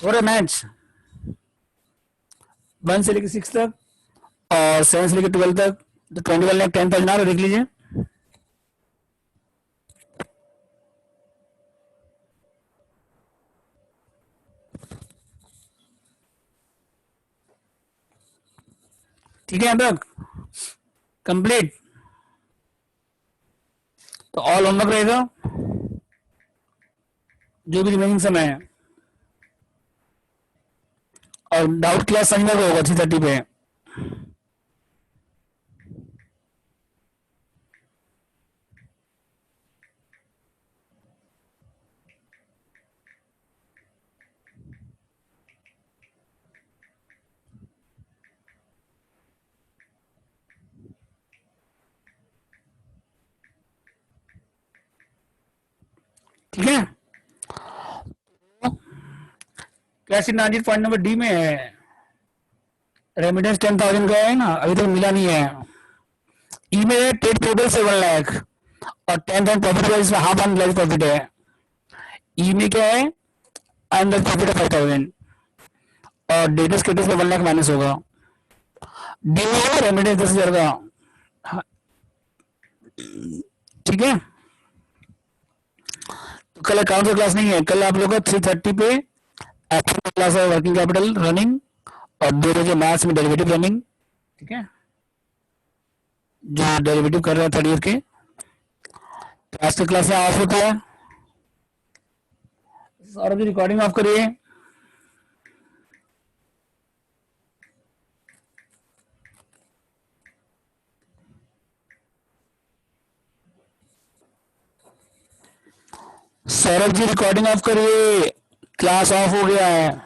हो रहा मैच 1 से लेकर 6 तक और 7 से लेकर 12 तक। तो 21,10,000 आ रहा है, देख लीजिए। ठीक है, यहाँ तक कंप्लीट। तो ऑल होमवर्क रहेगा जो भी रिमेनिंग समय है, और डाउट क्लास संडे को होगा 3:30 पे। ठीक है, क्लास नाजिर पॉइंट नंबर डी में है। रेमिटेंस 10,000 का है ना, अभी तक मिला नहीं है। ई में है ट्रेड पेबल 7 लाख और 10,000 प्रॉफिट है, इसमें हाफ अनरियलाइज प्रॉफिट है। ई में क्या है, अंदर प्रॉफिट है 5,000 और डेटर्स क्रेडिट्स में 1 लाख माइनस होगा। डी में है रेमिटेंस 10,000 का। हाँ, ठीक है। तो कल अकाउंट का क्लास नहीं है, कल आप लोग का 3:30 पे एप्पल क्लास है, वर्किंग कैपिटल रनिंग, और 2 बजे मैथ्स में डेरिवेटिव रनिंग। ठीक है, जो डेरिवेटिव कर रहे हैं थर्ड ईयर के। तो आज की क्लास यहाँ ऑफ होता है। सौरभ जी रिकॉर्डिंग ऑफ करिए। सौरभ जी रिकॉर्डिंग ऑफ करिए, क्लास ऑफ हो गया है।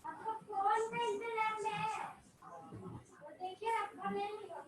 आपका फोन पे इंटरनेट है वो देखिए आपका नहीं होगा।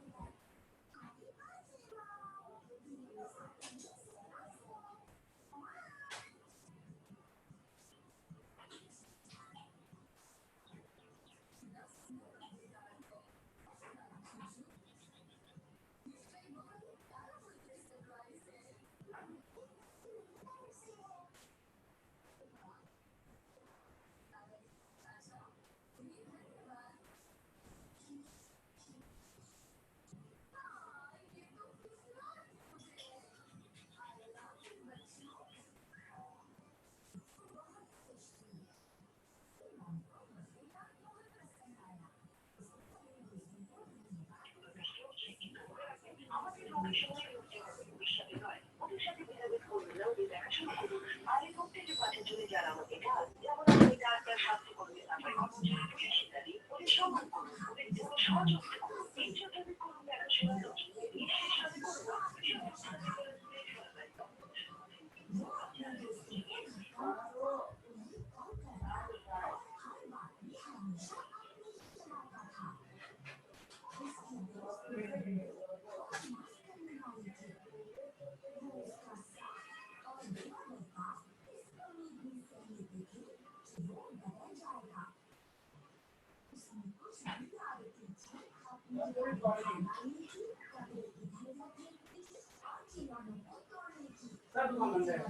सब मंदिर